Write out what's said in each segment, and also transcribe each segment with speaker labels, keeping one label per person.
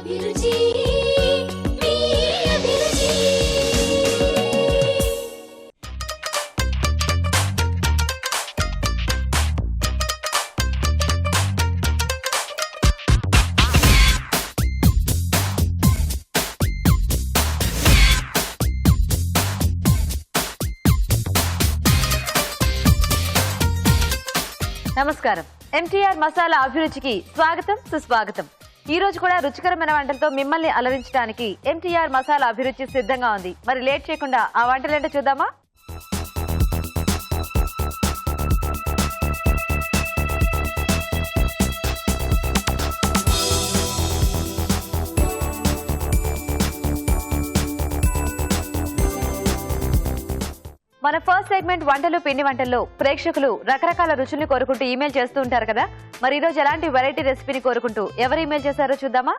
Speaker 1: అభిరుచి మీ అభిరుచి.
Speaker 2: నమస్కారం. ఎంటీఆర్ మసాలా అభిరుచికి స్వాగతం, సుస్వాగతం. ఈ రోజు కూడా రుచికరమైన వంటలతో మిమ్మల్ని అలరించడానికి ఎంటీఆర్ మసాలా అభిరుచి సిద్ధంగా ఉంది. మరి లేట్ చేయకుండా ఆ వంటలేంటో చూద్దామా? మన ఫస్ట్ సెగ్మెంట్ వంటలు పిండి వంటల్లో ప్రేక్షకులు రకరకాల రుచుల్ని కోరుకుంటూ ఈమెయిల్ చేస్తూ ఉంటారు కదా. మరి ఈరోజు ఎలాంటి వెరైటీ రెసిపీని కోరుకుంటూ ఎవరు ఈమెయిల్ చేశారో చూద్దామా?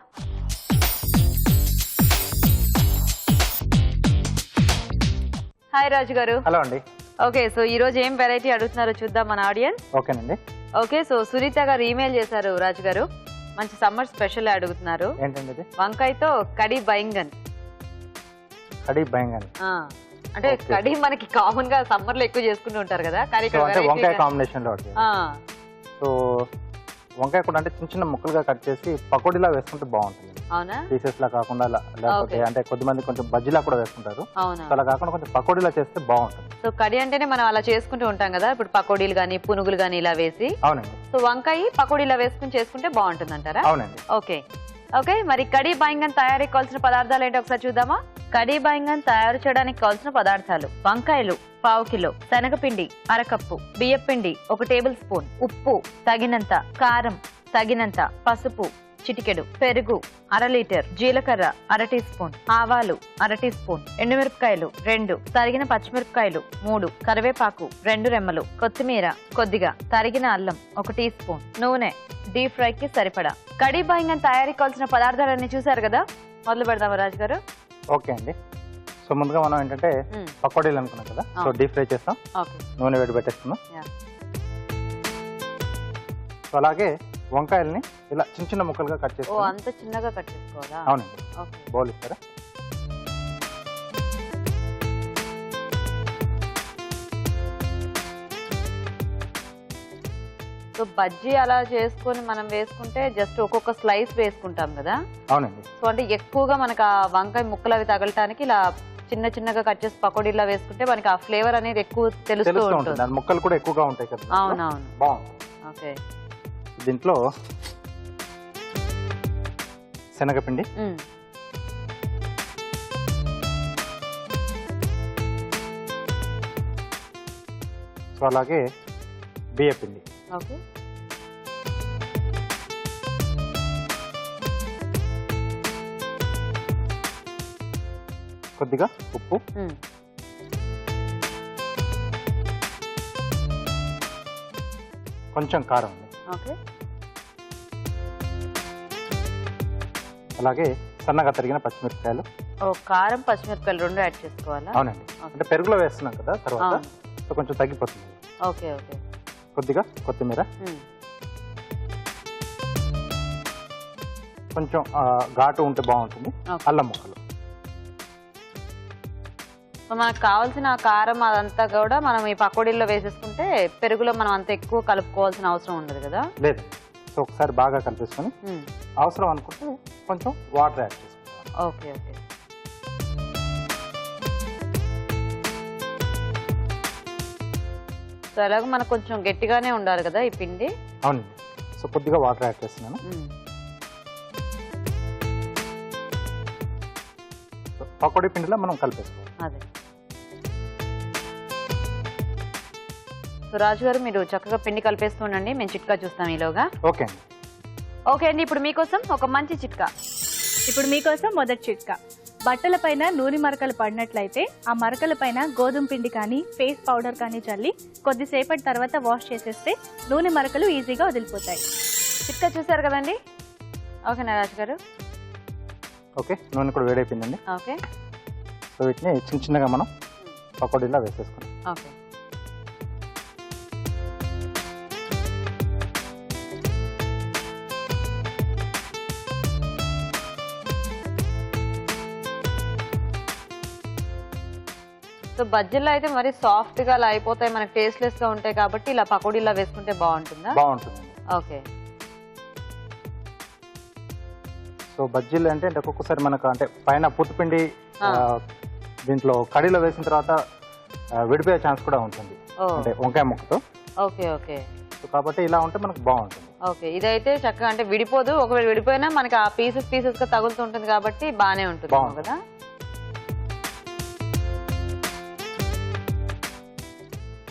Speaker 2: హాయ్ రాజు గారు.
Speaker 3: హలో అండి.
Speaker 2: ఓకే, సో ఈ రోజు ఏం వెరైటీ అడుగుతున్నారో చూద్దాం మన ఆడియన్స్.
Speaker 3: ఓకేనండి.
Speaker 2: ఓకే, సో సునీత గారు ఈమెయిల్ చేశారు. రాజు గారు మంచి సమ్మర్ స్పెషల్ అడుగుతున్నారు.
Speaker 3: ఏంటండి?
Speaker 2: వంకాయతో కడి బైంగన్.
Speaker 3: కడి బైంగన్
Speaker 2: అంటే కడి మనకి కామన్ గా సమ్మర్ లో ఎక్కువ చేసుకుంటూ ఉంటారు కదా, కానీ
Speaker 3: వంకాయ కాంబినేషన్ లో. సో వంకాయ కూడా అంటే చిన్న చిన్న ముక్కలుగా కట్ చేసి పకోడీలా వేసుకుంటే బాగుంటుంది.
Speaker 2: అవునా?
Speaker 3: పీసెస్ లా కాకుండా లేకపోతే అంటే కొద్దిమంది కొంచెం బజ్జీలా కూడా వేసుకుంటారు. అలా కాకుండా కొంచెం పకోడీలా చేస్తే బాగుంటుంది.
Speaker 2: సో కడి అంటేనే మనం అలా చేసుకుంటూ ఉంటాం కదా, ఇప్పుడు పకోడీలు గానీ పునుగులు గానీ ఇలా వేసి.
Speaker 3: అవునండి.
Speaker 2: సో వంకాయ పకోడీలా వేసుకుని చేసుకుంటే బాగుంటుంది అంటారా?
Speaker 3: అవునండి.
Speaker 2: ఓకే ఓకే, మరి కడి బైంగన్ తయారీకి కావాల్సిన పదార్థాలు ఏంటో ఒకసారి చూద్దామా? కడి బైంగన్ తయారు చేయడానికి కావాల్సిన పదార్థాలు: వంకాయలు 1/2 కిలో, శనగపిండి 1/2 కప్పు, బియ్యపిండి 1 టేబుల్ స్పూన్, ఉప్పు తగినంత, కారం తగినంత, పసుపు చిటికెడు, పెరుగు 1/2 లీటర్, జీలకర్ర 1/2 టీ స్పూన్, ఆవాలు 1/2 టీ స్పూన్, ఎండుమిరపకాయలు 2, తరిగిన పచ్చిమిరపకాయలు 3, కరివేపాకు 2 రెమ్మలు, కొత్తిమీర కొద్దిగా, తరిగిన అల్లం 1 టీ స్పూన్, నూనె డీప్ ఫ్రై కి సరిపడా. కడి బైంగన్ తయారీకి కావాల్సిన పదార్థాలన్నీ చూసారు కదా, మొదలు పెడదామా రాజు గారు?
Speaker 3: ఓకే అండి. సో ముందుగా మనం ఏంటంటే పకోడీలు అనుకున్నాం కదా, సో డీప్ ఫ్రై చేస్తాం. నూనె వేడి పెట్టేస్తున్నాం. సో అలాగే వంకాయల్ని ఇలా చిన్న చిన్న ముక్కలుగా కట్ చేస్తాం.
Speaker 2: అంత చిన్నగా కట్ చేసుకోవాలా?
Speaker 3: అవునండి. బౌల్ ఇస్తారా?
Speaker 2: సో బజ్జీ అలా చేసుకొని మనం వేసుకుంటే జస్ట్ ఒక్కొక్క స్లైస్ వేసుకుంటాం కదా.
Speaker 3: అవునండి. సో
Speaker 2: అంటే ఎక్కువగా మనకు ఆ వంకాయ ముక్కలు అవి తగలటానికి ఇలా చిన్న చిన్నగా కట్ చేసి పకోడీలా వేసుకుంటే మనకి ఆ ఫ్లేవర్ అనేది ఎక్కువ తెలుస్తూ ఉంటుంది.
Speaker 3: ముక్కలు కూడా ఎక్కువగా ఉంటాయి కదా.
Speaker 2: అవునవును,
Speaker 3: బాగుంటుంది.
Speaker 2: ఓకే.
Speaker 3: దీంట్లో శనగపిండి, సో అలాగే బియ్యపిండి,
Speaker 2: ఓకే,
Speaker 3: కొద్దిగా ఉప్పు, కొంచెం కారం అండి,
Speaker 2: ఓకే,
Speaker 3: అలాగే సన్నగా తరిగిన పచ్చిమిరపకాయలు.
Speaker 2: కారం పచ్చిమిరపకాయలు 2 యాడ్ చేసుకోవాలా?
Speaker 3: అవునండి. అంటే పెరుగులో వేస్తున్నాం కదా తర్వాత, సో కొంచెం తగ్గిపోతుంది.
Speaker 2: Okay okay.
Speaker 3: కొద్దిగా కొత్తిమీర, కొంచెం ఘాటు ఉంటే బాగుంటుంది. అల్లం ముక్కలు.
Speaker 2: మనకు కావాల్సిన కారం అదంతా కూడా మనం ఈ పకోడీల్లో వేసేసుకుంటే పెరుగులో మనం అంత ఎక్కువ కలుపుకోవాల్సిన అవసరం ఉండదు కదా.
Speaker 3: లేదు. సో ఒకసారి బాగా కలిపేసుకొని అవసరం అనుకుంటే కొంచెం వాటర్ యాడ్ చేసుకుంటాం.
Speaker 2: Okay okay. సో అలాగే మనకు కొంచెం గట్టిగానే ఉండాలి కదా ఈ పిండి.
Speaker 3: అవునండి. సో కొద్దిగా వాటర్ యాడ్ చేస్తున్నాను. పకోడీ పిండిలో మనం కలిపేసుకోవాలి.
Speaker 2: అదే. సో రాజు గారు మీరు చక్కగా పిండి కలిపేస్తూ ఉండండి, మేము చిట్కా చూస్తాం ఈలోగా.
Speaker 3: ఓకే అండి.
Speaker 2: ఓకే అండి, ఇప్పుడు మీకోసం ఒక మంచి చిట్కా.
Speaker 4: ఇప్పుడు మీకోసం మొదటి చిట్కా. బట్టల పైన నూనె మరకలు పడినట్లయితే ఆ మరకల పైన గోధుమ పిండి కానీ ఫేస్ పౌడర్ కానీ చల్లి కొద్దిసేపటి తర్వాత వాష్ చేసేస్తే నూనె మరకలు ఈజీగా వదిలిపోతాయి.
Speaker 2: చిట్కా చూసారు కదండి. ఓకేనా రాజు గారు?
Speaker 3: ఓకే. నూనె కూడా వేడైపోయిందండి.
Speaker 2: ఓకే.
Speaker 3: సో వీటిని చిన్న చిన్నగా మనం పకోడీలా వేసేసుకున్నాం.
Speaker 2: ఓకే. సో బజ్జీల్లో అయితే మరి సాఫ్ట్ గా అలా అయిపోతాయి, మనకి టేస్ట్లెస్ గా ఉంటాయి కాబట్టి ఇలా పకోడీలా వేసుకుంటే బాగుంటుందా?
Speaker 3: బాగుంటుంది.
Speaker 2: ఓకే.
Speaker 3: సో బజ్జీలు అంటే ఒక్కొక్కసారి మనకు అంటే పైన పుట్టుపిండి దీంట్లో కడిలో వేసిన తర్వాత విడిపోయే ఛాన్స్ కూడా ఉంటుంది, అంటే వంకాయ ముక్కతో.
Speaker 2: Okay okay.
Speaker 3: సో కాబట్టి ఇలా ఉంటే మనకు బాగుంటుంది.
Speaker 2: ఓకే, ఇదైతే చక్కగా అంటే విడిపోదు, ఒకవేళ విడిపోయినా మనకి ఆ పీసెస్ గా తగులుతుంటుంది కాబట్టి బానే ఉంటుంది కదా.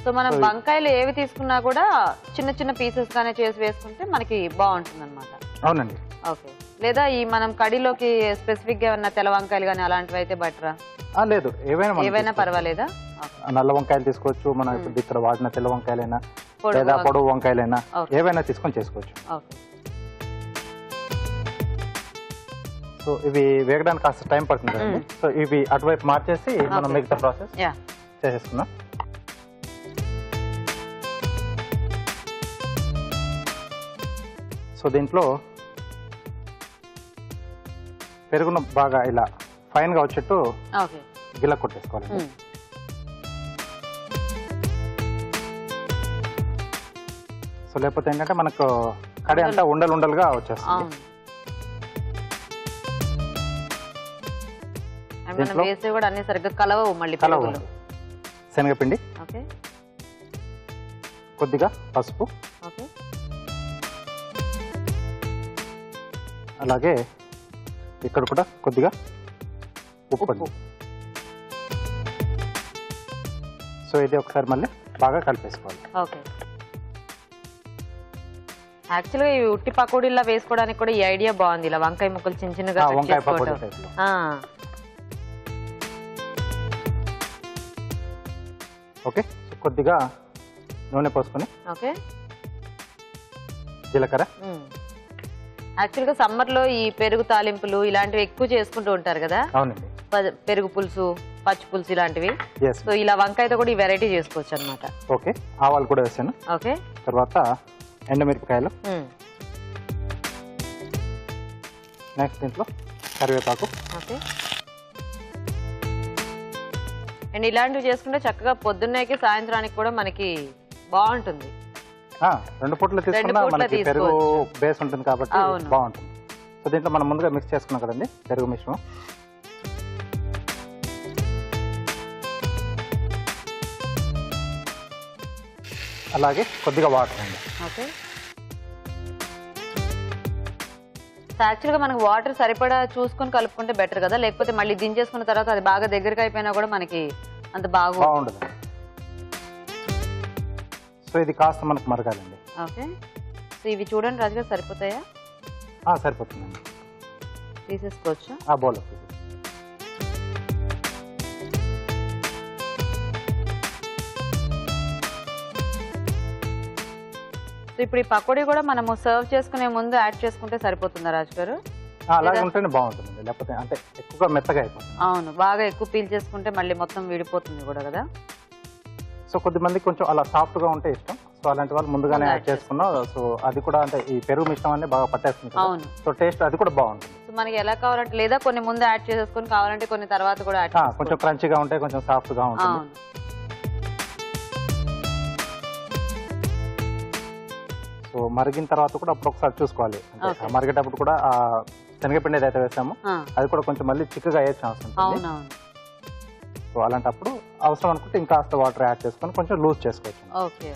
Speaker 2: సో మనం వంకాయలు ఏవి తీసుకున్నా కూడా చిన్న చిన్న పీసెస్ గానే చేసి వేసుకుంటే మనకి బాగుంటుంది అనమాట.
Speaker 3: అవునండి.
Speaker 2: ఓకే. లేదా ఈ మనం కడిలోకి స్పెసిఫిక్ గా ఉన్న తెల్ల వంకాయలు కానీ అలాంటివి అయితే బెటరా?
Speaker 3: లేదు, ఏవైనా
Speaker 2: పర్వాలేదా?
Speaker 3: నల్ల వంకాయలు తీసుకోవచ్చు, మనం ఇప్పుడు ఇక్కడ వాడిన తెల్ల వంకాయలైనా లేదా పొడవు వంకాయలైనా ఏవైనా తీసుకొని చేసుకోవచ్చు.
Speaker 2: ఓకే.
Speaker 3: సో ఇవి వేగడానికి కాస్త టైం పడుతుంది కదండి. సో ఇవి అటువైపు మార్చేసి మనం మిగతా ప్రాసెస్ చేసేసుకున్నాం. సో దీంట్లో పెరుగును బాగా ఇలా ఫైన్ గా వచ్చేట్టు గిల్ల కొట్టేసుకోవాలి. సో లేకపోతే ఏంటంటే మనకు కడి అంతా ఉండలుగా వచ్చేస్తుంది.
Speaker 2: వేసే కూడా అన్ని సరిగ్గా కలవవు మళ్ళీ.
Speaker 3: శనగపిండి, కొద్దిగా పసుపు, అలాగే ఇక్కడ కూడా కొద్దిగా ఉప్పు. సో ఇది ఒకసారి మళ్ళీ బాగా కలిపేసుకోవాలి.
Speaker 2: ఓకే. యాక్చువల్గా ఈ ఉట్టి పకోడీలా వేసుకోవడానికి కూడా ఈ ఐడియా బాగుంది, ఇలా వంకాయ ముక్కలు చిన్న చిన్నగా
Speaker 3: వంకాయ పకోడీ. ఓకే. సో కొద్దిగా నూనె పోసుకొని,
Speaker 2: ఓకే,
Speaker 3: జీలకర్ర.
Speaker 2: యాక్చువల్గా సమ్మర్ లో ఈ పెరుగు తాలింపులు ఇలాంటివి ఎక్కువ చేసుకుంటూ ఉంటారు కదా.
Speaker 3: అవునండి.
Speaker 2: పెరుగు పులుసు, పచ్చి పులుసు ఇలాంటివి. సో ఇలా వంకాయతో కూడా ఈ వెరైటీ చేసుకోవచ్చు అనమాట.
Speaker 3: ఓకే. ఆవాలు కూడా వేసాను.
Speaker 2: ఓకే.
Speaker 3: తర్వాత ఎండుమిరపకాయలు, నెక్స్ట్ దీంట్లో కరివేపాకు.
Speaker 2: ఓకే. అండ్ ఇలాంటివి చేసుకుంటే చక్కగా పొద్దున్నేకి సాయంత్రానికి కూడా మనకి బాగుంటుంది.
Speaker 3: 2 పూటలు తీసుకున్నా మనకి పెరుగు బేస్ ఉంటుంది కాబట్టి బాగుంటుంది. సో దీంట్లో మనం ముందుగా మిక్స్ చేసుకున్నాం కదండి పెరుగు మిశ్రమం. అలాగే కొద్దిగా వాటర్ అండి.
Speaker 2: ఓకే. యాక్చువల్గా మనకు వాటర్ సరిపడా చూసుకొని కలుపుకుంటే బెటర్ కదా, లేకపోతే మళ్ళీ దించేసుకున్న తర్వాత అది బాగా దగ్గరికి అయిపోయినా కూడా మనకి అంత బాగుండదు.
Speaker 3: సో ఇది కాస్త మనకు మరగాలండి.
Speaker 2: ఓకే. సో ఇవి చూడండి రాజుగారు, సరిపోతాయా?
Speaker 3: సరిపోతుందండి.
Speaker 2: తీసేసుకోవచ్చు
Speaker 3: ఆ బౌల్.
Speaker 2: సో ఇప్పుడు ఈ పకోడీ కూడా మనము సర్వ్ చేసుకునే ముందు యాడ్ చేసుకుంటే సరిపోతుందా రాజుగారు?
Speaker 3: అలాగే ఉంటేనే బాగుంటుంది, లేకపోతే అంటే ఎక్కువగా మెత్తగా అయిపోతుంది.
Speaker 2: అవును, బాగా ఎక్కువ పీల్ చేసుకుంటే మళ్ళీ మొత్తం విడిపోతుంది కూడా కదా.
Speaker 3: సో కొద్దిమంది కొంచెం అలా సాఫ్ట్ గా ఉంటే ఇష్టం. సో అలాంటి వాళ్ళు ముందుగానే యాడ్ చేసుకున్నాం. సో అది కూడా అంటే ఈ పెరుగు మిశ్రమాన్ని బాగా పట్టేస్తుంది. అవును. సో టేస్ట్ అది కూడా బాగుంటుంది.
Speaker 2: సో మనకి ఎలా కావాలంటే, లేదా కొన్ని ముందు యాడ్ చేసేసుకొని కావాలంటే కొన్ని తర్వాత కూడా యాడ్ చేసుకోవచ్చు.
Speaker 3: కొంచెం క్రంచీగా ఉంటే కొంచెం సాఫ్ట్ గా ఉంటుంది. సో మరిగిన తర్వాత కూడా అప్పుడు ఒకసారి చూసుకోవాలి. మరిగేటప్పుడు కూడా ఆ శనగపిండి ఏదైతే వేసామో అది కూడా కొంచెం మళ్ళీ చిక్కగా అయ్యే ఛాన్స్ ఉంటుంది. సో అలాంటప్పుడు అవసరం అనుకుంటే ఇంకా వాటర్ యాడ్ చేసుకొని కొంచెం లూజ్ చేసుకోవచ్చు.
Speaker 2: ఓకే.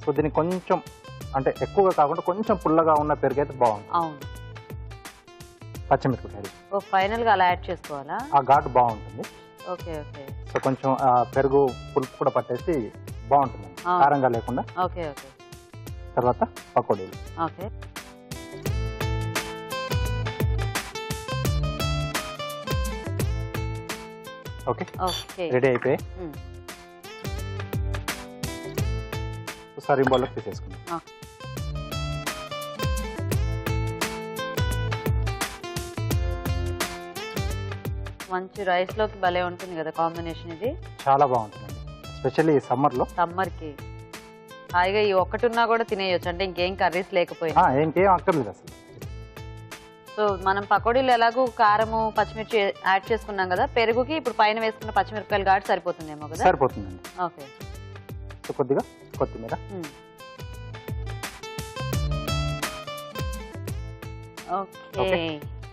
Speaker 3: సో దీనికి కొంచెం అంటే ఎక్కువగా కాకుండా కొంచెం పుల్లగా ఉన్న పెరుగు అయితే బాగుంటుంది.
Speaker 2: అవును.
Speaker 3: పచ్చిమిరపకాయలు
Speaker 2: ఫైనల్ గా అలా యాడ్ చేసుకోవాలా?
Speaker 3: ఆ ఘాటు బాగుంటుంది.
Speaker 2: Okay okay.
Speaker 3: సో కొంచెం పెరుగు పులుపు కూడా పట్టేసి బాగుంటుంది, కారంగా లేకుండా.
Speaker 2: Okay okay.
Speaker 3: తర్వాత పకోడీలు.
Speaker 2: ఓకే.
Speaker 3: ఓకే.
Speaker 2: ఓకే,
Speaker 3: రెడీ అయిపోయి సర్వింగ్ బౌల్లోకి తీసేసుకుందాం.
Speaker 2: మంచి రైస్ లోకి భలే ఉంటుంది కదా కాంబినేషన్. ఇది
Speaker 3: చాలా బాగుంటుందండి, ఎస్పెషల్లీ సమ్మర్ లో.
Speaker 2: సమ్మర్ కి హాయిగా ఈ ఒక్కటి ఉన్నా కూడా తినేయొచ్చు, అంటే ఇంకేం కర్రీస్ లేకపోయినా.
Speaker 3: ఇంకేం అక్కర్లేదు అసలు.
Speaker 2: సో మనం పకోడీలు ఎలాగో కారము పచ్చిమిర్చి యాడ్ చేసుకున్నాం కదా, పెరుగుకి ఇప్పుడు పైన వేసుకున్న పచ్చిమిరపకాయలు కాబట్టి సరిపోతుందేమో కదా.
Speaker 3: సరిపోతుందండి.
Speaker 2: ఓకే.
Speaker 3: సో కొద్దిగా కొత్తిమీర.
Speaker 2: Okay,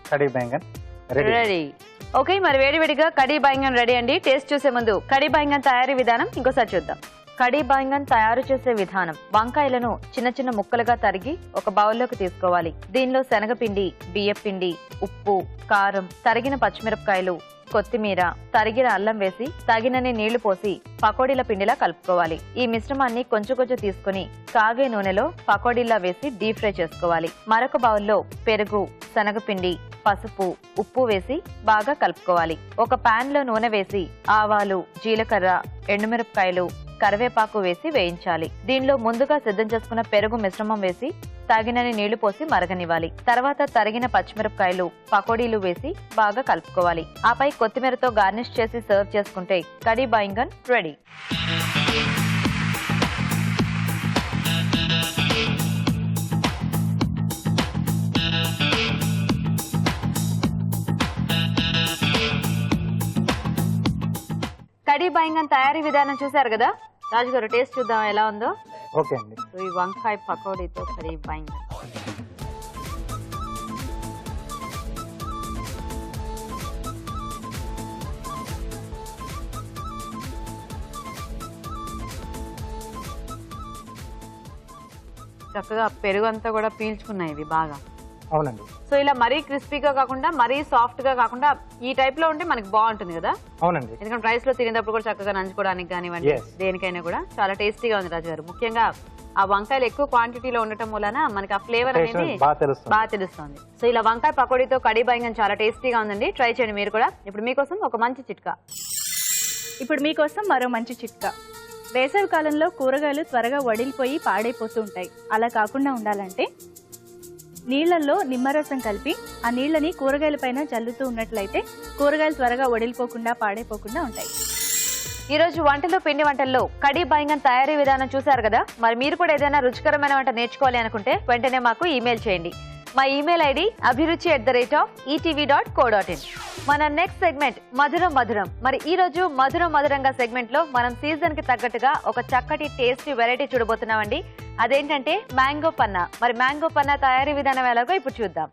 Speaker 3: khadi baingan
Speaker 2: ready. Okay, మరి వేడివేడిగా కడీ బైంగన్ రెడీ అండి. టేస్ట్ చూసే ముందు కడీ బైంగన్ తయారీ విధానం ఇంకోసారి చూద్దాం. కడీ బైంగన్ తయారు చేసే విధానం: వంకాయలను చిన్న చిన్న ముక్కలుగా తరిగి ఒక బౌల్లోకి తీసుకోవాలి. దీనిలో శనగపిండి, బియ్యపిండి, ఉప్పు, కారం, తరిగిన పచ్చిమిరపకాయలు, కొత్తిమీర, తరిగిన అల్లం వేసి తగినన్ని నీళ్లు పోసి పకోడీల పిండిలా కలుపుకోవాలి. ఈ మిశ్రమాన్ని కొంచెం కొంచెం తీసుకుని కాగే నూనెలో పకోడీలా వేసి డీప్ ఫ్రై చేసుకోవాలి. మరొక బౌల్లో పెరుగు, శనగపిండి, పసుపు, ఉప్పు వేసి బాగా కలుపుకోవాలి. ఒక పాన్ లో నూనె వేసి ఆవాలు, జీలకర్ర, ఎండుమిరపకాయలు, కరివేపాకు వేసి వేయించాలి. దీనిలో ముందుగా సిద్ధం చేసుకున్న పెరుగు మిశ్రమం వేసి తగినన్ని నీళ్లు పోసి మరగనివ్వాలి. తర్వాత తరిగిన పచ్చిమిరపకాయలు, పకోడీలు వేసి బాగా కలుపుకోవాలి. ఆపై కొత్తిమీరతో గార్నిష్ చేసి సర్వ్ చేసుకుంటే కడీ బైంగన్ రెడీ. కడీ బైంగన్ తయారీ విధానం చూసారు కదా. రాజుగారు టేస్ట్ చూద్దాం ఎలా ఉందో.
Speaker 3: ఓకే అండి.
Speaker 2: సో ఈ వంకాయ పకోడీతో కడీ బైంగన్. చక్కగా పెరుగు అంతా కూడా పీల్చుకున్నాయి ఇవి బాగా.
Speaker 3: అవునండి.
Speaker 2: సో ఇలా మరీ క్రిస్పీగా కాకుండా మరీ సాఫ్ట్ గా కాకుండా ఈ టైప్ లో ఉంటే మనకి బాగుంటుంది కదా.
Speaker 3: అవునండి.
Speaker 2: ఎందుకంటే రైస్ లో తినేటప్పుడు కూడా చక్కగా నంచుకోవడానికి కానివ్వండి, దేనికైనా కూడా చాలా టేస్టీగా ఉంది రాజు గారు. ముఖ్యంగా ఆ వంకాయలు ఎక్కువ క్వాంటిటీలో ఉండటం వలన మనకి ఆ ఫ్లేవర్ అనేది బాగా తెలుస్తుంది. సో ఇలా వంకాయ పకోడీతో కడీ బైంగన్ చాలా టేస్టీగా ఉందండి. ట్రై చేయండి మీరు కూడా. ఇప్పుడు మీకోసం ఒక మంచి చిట్కా.
Speaker 4: మరో మంచి చిట్కా. వేసవి కాలంలో కూరగాయలు త్వరగా వడిలిపోయి పాడైపోతూ ఉంటాయి. అలా కాకుండా ఉండాలంటే నీళ్లలో నిమ్మరసం కలిపి ఆ నీళ్ళని కూరగాయల పైన చల్లుతూ ఉన్నట్లయితే కూరగాయలు త్వరగా వడిలిపోకుండా పాడైపోకుండా ఉంటాయి.
Speaker 2: ఈ రోజు వంటలు పిండి వంటల్లో కడీ బైంగన్ తయారీ విధానం చూసారు కదా. మరి మీరు కూడా ఏదైనా రుచికరమైన వంట నేర్చుకోవాలి అనుకుంటే వెంటనే మాకు ఈమెయిల్ చేయండి. మా ఈమెయిల్ ఐడి abhiruchi@etv.co.in. మన నెక్స్ట్ సెగ్మెంట్ మధురం మధురం. మరి ఈ రోజు మధురం మధురంగా సెగ్మెంట్ లో మనం సీజన్ కి తగ్గట్టుగా ఒక చక్కటి టేస్టీ వెరైటీ చూడబోతున్నామండి. అదేంటంటే మ్యాంగో పన్నా. మరి మ్యాంగో పన్నా తయారీ విధానం ఎలాగో ఇప్పుడు చూద్దాం.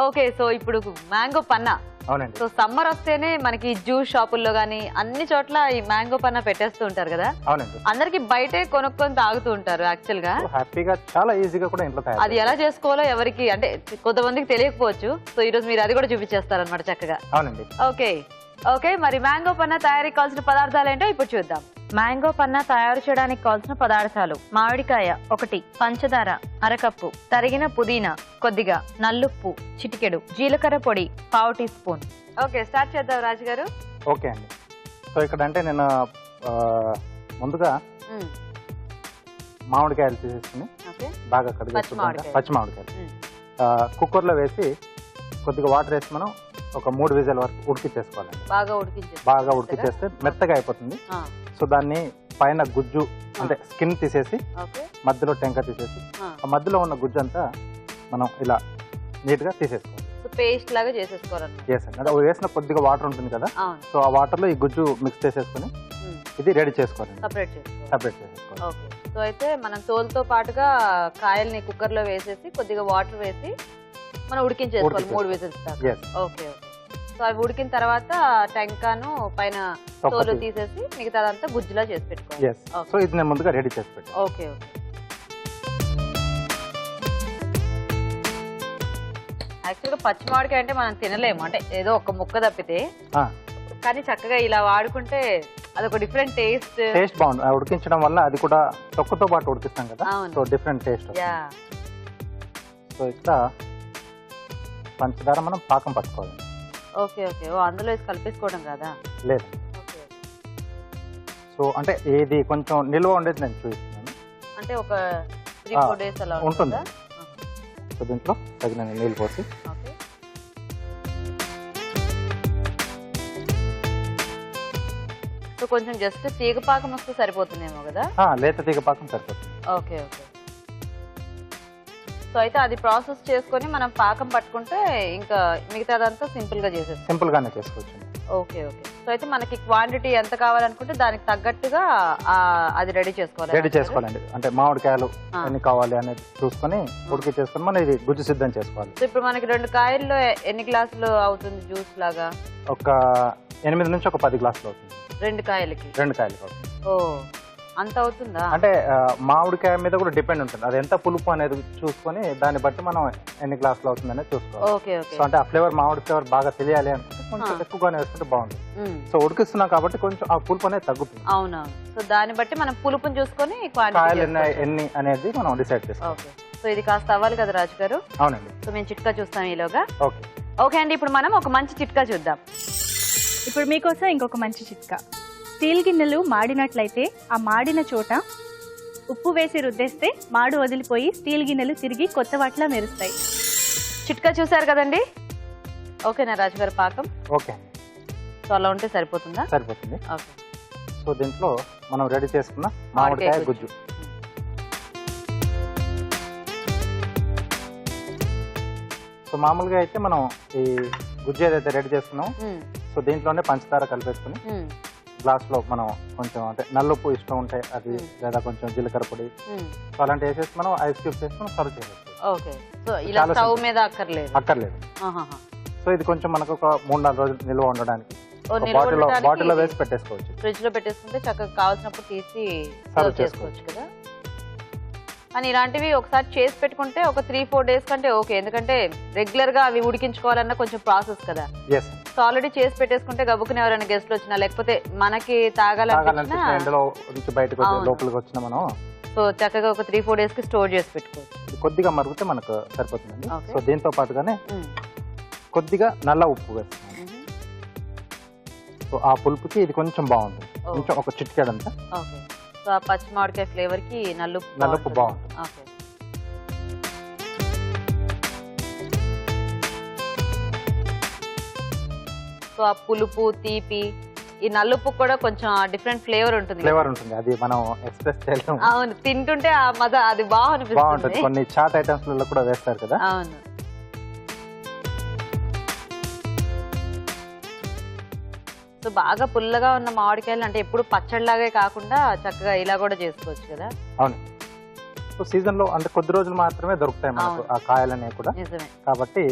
Speaker 2: ఓకే, సో ఇప్పుడు మ్యాంగో పన్నా.
Speaker 3: అవునండి.
Speaker 2: సో సమ్మర్ వస్తేనే మనకి జ్యూస్ షాపుల్లో గానీ అన్ని చోట్ల ఈ మ్యాంగో పన్నా పెట్టేస్తూ ఉంటారు కదా.
Speaker 3: అవునండి.
Speaker 2: అందరికి బయటే కొనుక్కొని తాగుతూ ఉంటారు. యాక్చువల్ గా
Speaker 3: హ్యాపీగా చాలా ఈజీగా కూడా ఇంట్లో
Speaker 2: అది ఎలా చేసుకోవాలో ఎవరికి అంటే కొంతమందికి తెలియకపోవచ్చు. సో ఈ రోజు మీరు అది కూడా చూపించేస్తారు అనమాట చక్కగా.
Speaker 3: అవునండి.
Speaker 2: ఓకే, మరి మ్యాంగో పన్నా తయారీకి కావాల్సిన పదార్థాలు ఏంటో ఇప్పుడు చూద్దాం. మ్యాంగో పన్నా తయారు చేయడానికి కావాల్సిన పదార్థాలు: మామిడికాయ 1, పంచదార అరకప్పు, తరిగిన పుదీనా కొద్దిగా, నల్లుప్పు చిటికెడు, జీలకర్ర పొడి 1/2 టీ స్పూన్. ఓకే, స్టార్ట్ చేద్దాం రాజు గారు.
Speaker 3: ఓకే అండి. సో ఇక్కడ అంటే నేను ముందుగా మామిడికాయలు తీసేసుకుని బాగా కడిగేసుకుంటాను. పచ్చి మామిడికాయలు కుక్కర్లో వేసి కొద్దిగా వాటర్ వేసి మనం ఒక 3 విజిల్ వరకు ఉడికించేసుకోవాలండి. బాగా ఉడికించేస్తే మెత్తగా అయిపోతుంది. సో దాన్ని పైన గుజ్జు అంటే స్కిన్ తీసేసి మధ్యలో టెంక తీసేసి ఆ మధ్యలో ఉన్న గుజ్జు అంతా మనం ఇలా నీట్ గా తీసేసుకోవాలి.
Speaker 2: పేస్ట్ లాగా చేసేసుకోవాలి.
Speaker 3: అంటే వేసిన కొద్దిగా వాటర్ ఉంటుంది కదా, సో ఆ వాటర్ లో ఈ గుజ్జు మిక్స్ చేసేసుకుని ఇది రెడీ చేసుకోవాలి.
Speaker 2: సపరేట్
Speaker 3: చేసుకోవాలి.
Speaker 2: సో అయితే మనం తోలుతో పాటుగా కాయల్ని కుక్కర్ లో వేసేసి కొద్దిగా వాటర్ వేసి మనం ఉడికించేసుకోవాలి 3 విజిల్స్ దాకా. ఓకే. సో అవి ఉడికిన తర్వాత టెంకాను పైన తోలు తీసేసి మిగతాదంతా గుజ్జులా చేసి పెట్టుకోవాలి.
Speaker 3: సో ఇది నేను ముందుగా రెడీ చేసి పెట్టాను.
Speaker 2: ఓకే. యాక్చువల్గా పచ్చి మామిడికాయ అంటే మనం తినలేము, అంటే ఏదో ఒక ముక్క తప్పితే. కానీ చక్కగా ఇలా వాడుకుంటే అదొక డిఫరెంట్ టేస్ట్
Speaker 3: బాగుంది. ఉడికించడం వల్ల అది కూడా తొక్కతో పాటు ఉడికిస్తాం కదా, సో డిఫరెంట్ టేస్ట్. సో ఇక్కడ పంచదార మనం పాకం పట్టుకోవాలి.
Speaker 2: ఓకే. అందులో వేసి కలిపేసుకోవడం కదా?
Speaker 3: లేదు. సో అంటే ఏది కొంచెం నిల్వ ఉండేది నేను చూపిస్తున్నాను.
Speaker 2: అంటే ఒక 3-4 డేస్ అలా
Speaker 3: ఉంటుంది. సో దీంట్లో తగిన నీళ్ళు పోసి
Speaker 2: సో కొంచెం జస్ట్ తీగ పాకం వస్తే సరిపోతుందేమో కదా.
Speaker 3: లేత తీగ పాకం సరిపోతుంది.
Speaker 2: Okay okay. సో అయితే అది ప్రాసెస్ చేసుకొని మనం పాకం పట్టుకుంటే ఇంకా మిగతాదంతా సింపుల్ గా చేసేస్తాం.
Speaker 3: సింపుల్ గానే చేసుకోవచ్చు.
Speaker 2: Okay okay. సో అయితే మనకి క్వాంటిటీ ఎంత కావాలనుకుంటే దానికి తగ్గట్టుగా అది రెడీ చేసుకోవాలి.
Speaker 3: రెడీ చేసుకోవాలండి. అంటే మామిడికాయలు ఎన్ని కావాలి అనేది చూసుకొని ఉడికి చేసుకొని మనం ఇది గుజ్జు సిద్ధం చేసుకోవాలి.
Speaker 2: సో ఇప్పుడు మనకి 2 కాయల్లో ఎన్ని గ్లాసులు అవుతుంది జ్యూస్ లాగా?
Speaker 3: ఒక 8 నుంచి ఒక 10 గ్లాసులు అవుతుంది.
Speaker 2: 2 కాయలకి?
Speaker 3: 2 కాయలకి అవుతుంది.
Speaker 2: ఓ అంత అవుతుందా?
Speaker 3: అంటే మామిడికాయ మీద కూడా డిపెండ్ ఉంటుంది. అది ఎంత పులుపు అనేది చూసుకొని దాన్ని బట్టి మనం ఎన్ని గ్లాసులు అవుతుంది అనేది చూసుకోవాలి.
Speaker 2: Okay okay.
Speaker 3: సో అంటే ఆ ఫ్లేవర్ మామిడి ఫ్లేవర్ బాగా తెలియాలి అనుకుంటే కొంచెం ఎక్కువగానే వేసుకుంటే బాగుంటుంది. సో ఉడికిస్తున్నాం కాబట్టి కొంచెం ఆ పులుపు అనేది తగ్గుతుంది.
Speaker 2: అవునవును. సో దాన్ని బట్టి మనం పులుపుని చూసుకొని
Speaker 3: కాయలు ఎన్ని అనేది మనం డిసైడ్ చేసుకోవాలి.
Speaker 2: ఓకే. సో ఇది కాస్త అవ్వాలి కదా రాజు గారు?
Speaker 3: అవునండి.
Speaker 2: సో మేము చిట్కా చూస్తాం ఈలోగా.
Speaker 3: ఓకే
Speaker 2: ఓకే అండి. ఇప్పుడు మనం ఒక మంచి చిట్కా చూద్దాం.
Speaker 4: ఇప్పుడు మీకోసం ఇంకొక మంచి చిట్కా. స్టీల్ గిన్నెలు మాడినట్లయితే ఆ మాడిన చోట ఉప్పు వేసి రుద్దేస్తే మాడు వదిలిపోయి స్టీల్ గిన్నెలు తిరిగి కొత్త వాటిలా మెరుస్తాయి.
Speaker 2: చిట్కా చూసారు కదండి. ఓకేనా రాజు గారు పాకం?
Speaker 3: ఓకే.
Speaker 2: సో అలా ఉంటే సరిపోతుందా?
Speaker 3: సరిపోతుంది.
Speaker 2: ఓకే.
Speaker 3: సో దీంట్లో మనం రెడీ చేసుకున్న మామిడికాయ గుజ్జు. సో మామూలుగా అయితే మనం ఈ గుజ్జు ఏదైతే రెడీ చేసుకున్నాం సో దీంట్లోనే పంచదార కలిపేసుకుని గ్లాస్ లో మనం కొంచెం అంటే నల్లుప్పు ఇష్టం ఉంటే అది లేదా కొంచెం జీలకర్ర పొడి సో అలాంటి వేసేసి మనం ఐస్ క్యూబ్స్ వేసి మనం సర్వ్ చేసేస్తాం.
Speaker 2: ఓకే. సో ఇలా స్టవ్ మీద అక్కర్లేదు.
Speaker 3: సో ఇది కొంచెం మనకు ఒక 3-4 రోజులు నిల్వ ఉండడానికి బాటిల్ లో వేసి పెట్టేసుకోవచ్చు.
Speaker 2: ఫ్రిడ్జ్ లో పెట్టేసుకుంటే చక్కగా కావాల్సినప్పుడు తీసి
Speaker 3: సర్వ్
Speaker 2: చేసుకోవచ్చు కదా. అని ఇలాంటివి ఒకసారి చేసి పెట్టుకుంటే ఒక 3-4 డేస్ కంటే ఓకే. ఎందుకంటే రెగ్యులర్ గా అవి ఉడికించుకోవాలన్నా కొంచెం ప్రాసెస్ కదా. సో ఆల్రెడీ చేసి పెట్టేసుకుంటే గబుకుని ఎవరైనా గెస్ట్లు వచ్చినా లేకపోతే మనకి తాగాలనిపించినా
Speaker 3: ఎండలో నుంచి బయటకు లోపలికి వచ్చినా మనం
Speaker 2: సో చక్కగా ఒక 3-4 డేస్ కి స్టోర్ చేసి పెట్టుకోవచ్చు.
Speaker 3: కొద్దిగా మరిగితే మనకు సరిపోతుందండి. సో దీంతో పాటుగానే కొద్దిగా నల్ల ఉప్పు వేస్తాం. సో ఆ పులుపుకి ఇది కొంచెం బాగుంటుంది. కొంచెం ఒక చిటికెడంతా.
Speaker 2: ఓకే. సో ఆ పచ్చి మామిడికాయ ఫ్లేవర్ కి
Speaker 3: నల్లుప్పు బాగుంటుంది.
Speaker 2: ఓకే. సో ఆ పులుపు తీపి ఈ నల్లుప్పు కూడా కొంచెం డిఫరెంట్ ఫ్లేవర్ ఉంటుంది.
Speaker 3: అది మనం ఎక్స్ప్రెస్ చేయలేము.
Speaker 2: అవును. తింటుంటే ఆ మజా అది బాగుంటుంది.
Speaker 3: కొన్ని చాట్ ఐటమ్స్ లో కూడా వేస్తారు కదా.
Speaker 2: అవును. సో బాగా పుల్లగా ఉన్న మామిడికాయలు అంటే ఎప్పుడు పచ్చడిలాగే కాకుండా చక్కగా ఇలా కూడా చేసుకోవచ్చు కదా.
Speaker 3: అవును. సో సీజన్ లో అంటే కొద్ది రోజులు మాత్రమే దొరుకుతాయి మనకు ఆ కాయలనే కూడా.
Speaker 2: నిజమే.
Speaker 3: కాబట్టి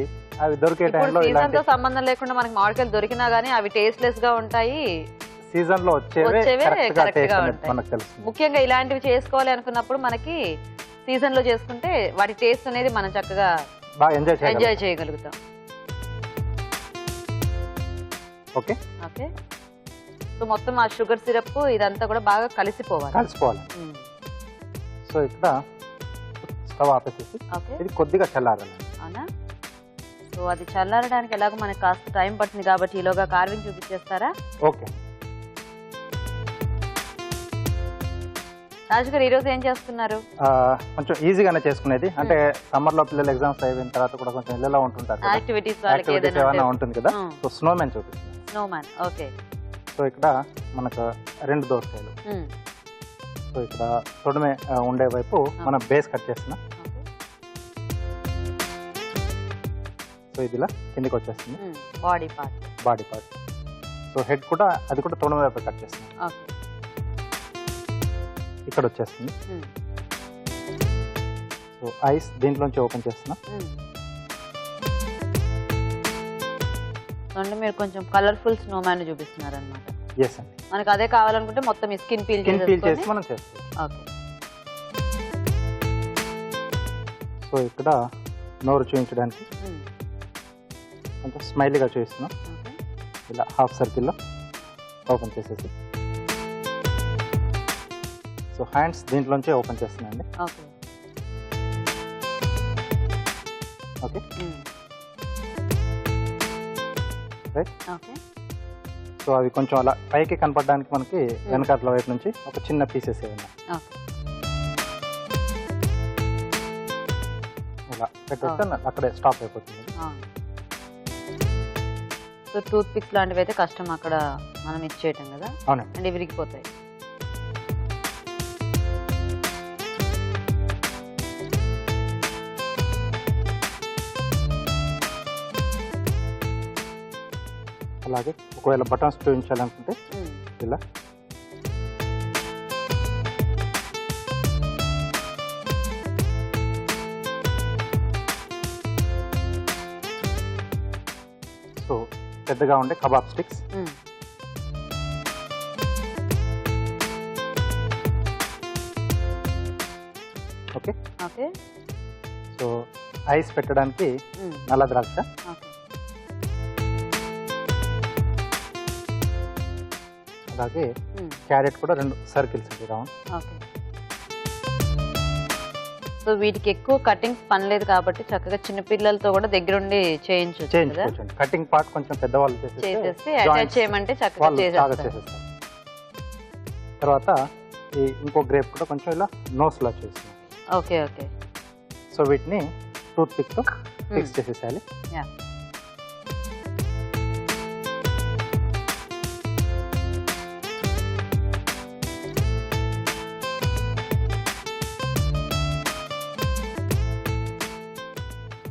Speaker 3: అవి దొరికే టైంలో
Speaker 2: సీజన్ తో సంబంధం లేకుండా మనకి మామిడికాయలు దొరికినా గానీ అవి టేస్ట్లెస్ గా ఉంటాయి.
Speaker 3: సీజన్ లో వచ్చేవే కరెక్ట్ గా మనకు తెలుస్తుంది.
Speaker 2: ముఖ్యంగా ఇలాంటివి చేసుకోవాలి అనుకున్నప్పుడు మనకి సీజన్ లో చేసుకుంటే వాటి టేస్ట్ అనేది మనం చక్కగా
Speaker 3: బాగా
Speaker 2: ఎంజాయ్ చేయగలుగుతాం.
Speaker 3: Okay
Speaker 2: okay. సో మొత్తం ఆ షుగర్ సిరప్ ఇదంతా కూడా బాగా కలిసిపోవాలి.
Speaker 3: సో ఇక్కడ స్టవ్ ఆపేసేసి ఇది కొద్దిగా చల్లారాలి.
Speaker 2: అవునా? సో అది చల్లారడానికి ఎలాగో మనకి కాస్త టైం పడుతుంది కాబట్టి ఈలోగా కార్వింగ్ చూపించేస్తారా?
Speaker 3: ఓకే.
Speaker 2: రాజు గారు ఈరోజు ఏం చేస్తున్నారు?
Speaker 3: కొంచెం ఈజీగానే చేసుకునేది. అంటే సమ్మర్ లో పిల్లలు ఎగ్జామ్స్ అయిపోయిన తర్వాత కూడా కొంచెం ఇళ్ళలో ఉంటుంటారు,
Speaker 2: యాక్టివిటీస్
Speaker 3: ఏమైనా ఉంటుంది కదా. సో స్నోమ్యాన్ చూపిస్తున్నాను.
Speaker 2: స్నోమ్యాన్. ఓకే.
Speaker 3: సో ఇక్కడ మనకు 2 దోసకాయలు. సో ఇక్కడ తొడిమే ఉండే వైపు మనం బేస్ కట్ చేస్తున్నాం. సో ఇది ఇలా కిందికి వచ్చేస్తుంది
Speaker 2: బాడీ పార్ట్.
Speaker 3: సో హెడ్ కూడా అది కూడా తొడిమే వైపు కట్ చేస్తున్నాం. ఇక్కడ వచ్చేస్తుంది. సో ఐస్ దీంట్లోంచి ఓపెన్ చేస్తున్నాం.
Speaker 2: అంటే మీరు కొంచెం కలర్ఫుల్ స్నోమ్యాన్ చూపిస్తున్నారు అనమాట.
Speaker 3: ఎస్ అండి.
Speaker 2: మనకు అదే కావాలనుకుంటే మొత్తం స్కిన్ పీల్
Speaker 3: చేసి మనం చేసుకోవచ్చు.
Speaker 2: ఓకే.
Speaker 3: సో ఇక్కడ నోరు చూపించడానికి కొంచెం స్మైలీగా చూపిస్తున్నాం. ఇలా హాఫ్ సర్కిల్లో ఓపెన్ చేసేసి సో హ్యాండ్స్ దీంట్లోంచి ఓపెన్ చేస్తున్నాండి.
Speaker 2: ఓకే.
Speaker 3: ఓకే.
Speaker 2: ఓకే.
Speaker 3: సో అవి కొంచెం అలా పైకి కనపడడానికి మనకి వెనకాతల వైపు నుంచి ఒక చిన్న పీసెస్ ఏమన్నా ఇలా పెట్టేస్తే అక్కడే స్టాప్ అయిపోతుంది.
Speaker 2: సో సో టూత్ పిక్స్ లాంటివి అయితే కష్టం అక్కడ మనం ఇచ్చేయటం కదా,
Speaker 3: అవునండి.
Speaker 2: అండ్ విరిగిపోతాయి.
Speaker 3: అలాగే ఒకవేళ బటన్స్ చూపించాలనుకుంటే ఇలా సో పెద్దగా ఉండే kebab sticks, okay.
Speaker 2: Okay.
Speaker 3: So ice పెట్టడానికి నల్ల ద్రాక్ష,
Speaker 2: ఓకే.
Speaker 3: అలాగే క్యారెట్ కూడా 2 సర్కిల్స్ అండి రౌండ్.
Speaker 2: ఓకే. సో వీటికి ఎక్కువ కటింగ్స్ పని లేదు కాబట్టి చక్కగా చిన్న పిల్లలతో కూడా దగ్గరుండి చేయించవచ్చు కదా.
Speaker 3: చేయించుకోవచ్చండి. కటింగ్ పార్ట్ కొంచెం పెద్దవాళ్ళు
Speaker 2: చేసేస్తే అటాచ్ చేయమంటే చక్కగా చేసేస్తారు.
Speaker 3: తర్వాత ఈ ఇంకో గ్రేప్ కూడా కొంచెం ఇలా నోస్ లా చేస్తాం.
Speaker 2: ఓకే. ఓకే.
Speaker 3: సో వీటిని టూత్ పిక్ తో ఫిక్స్ చేసేసేయాలి.
Speaker 2: యా.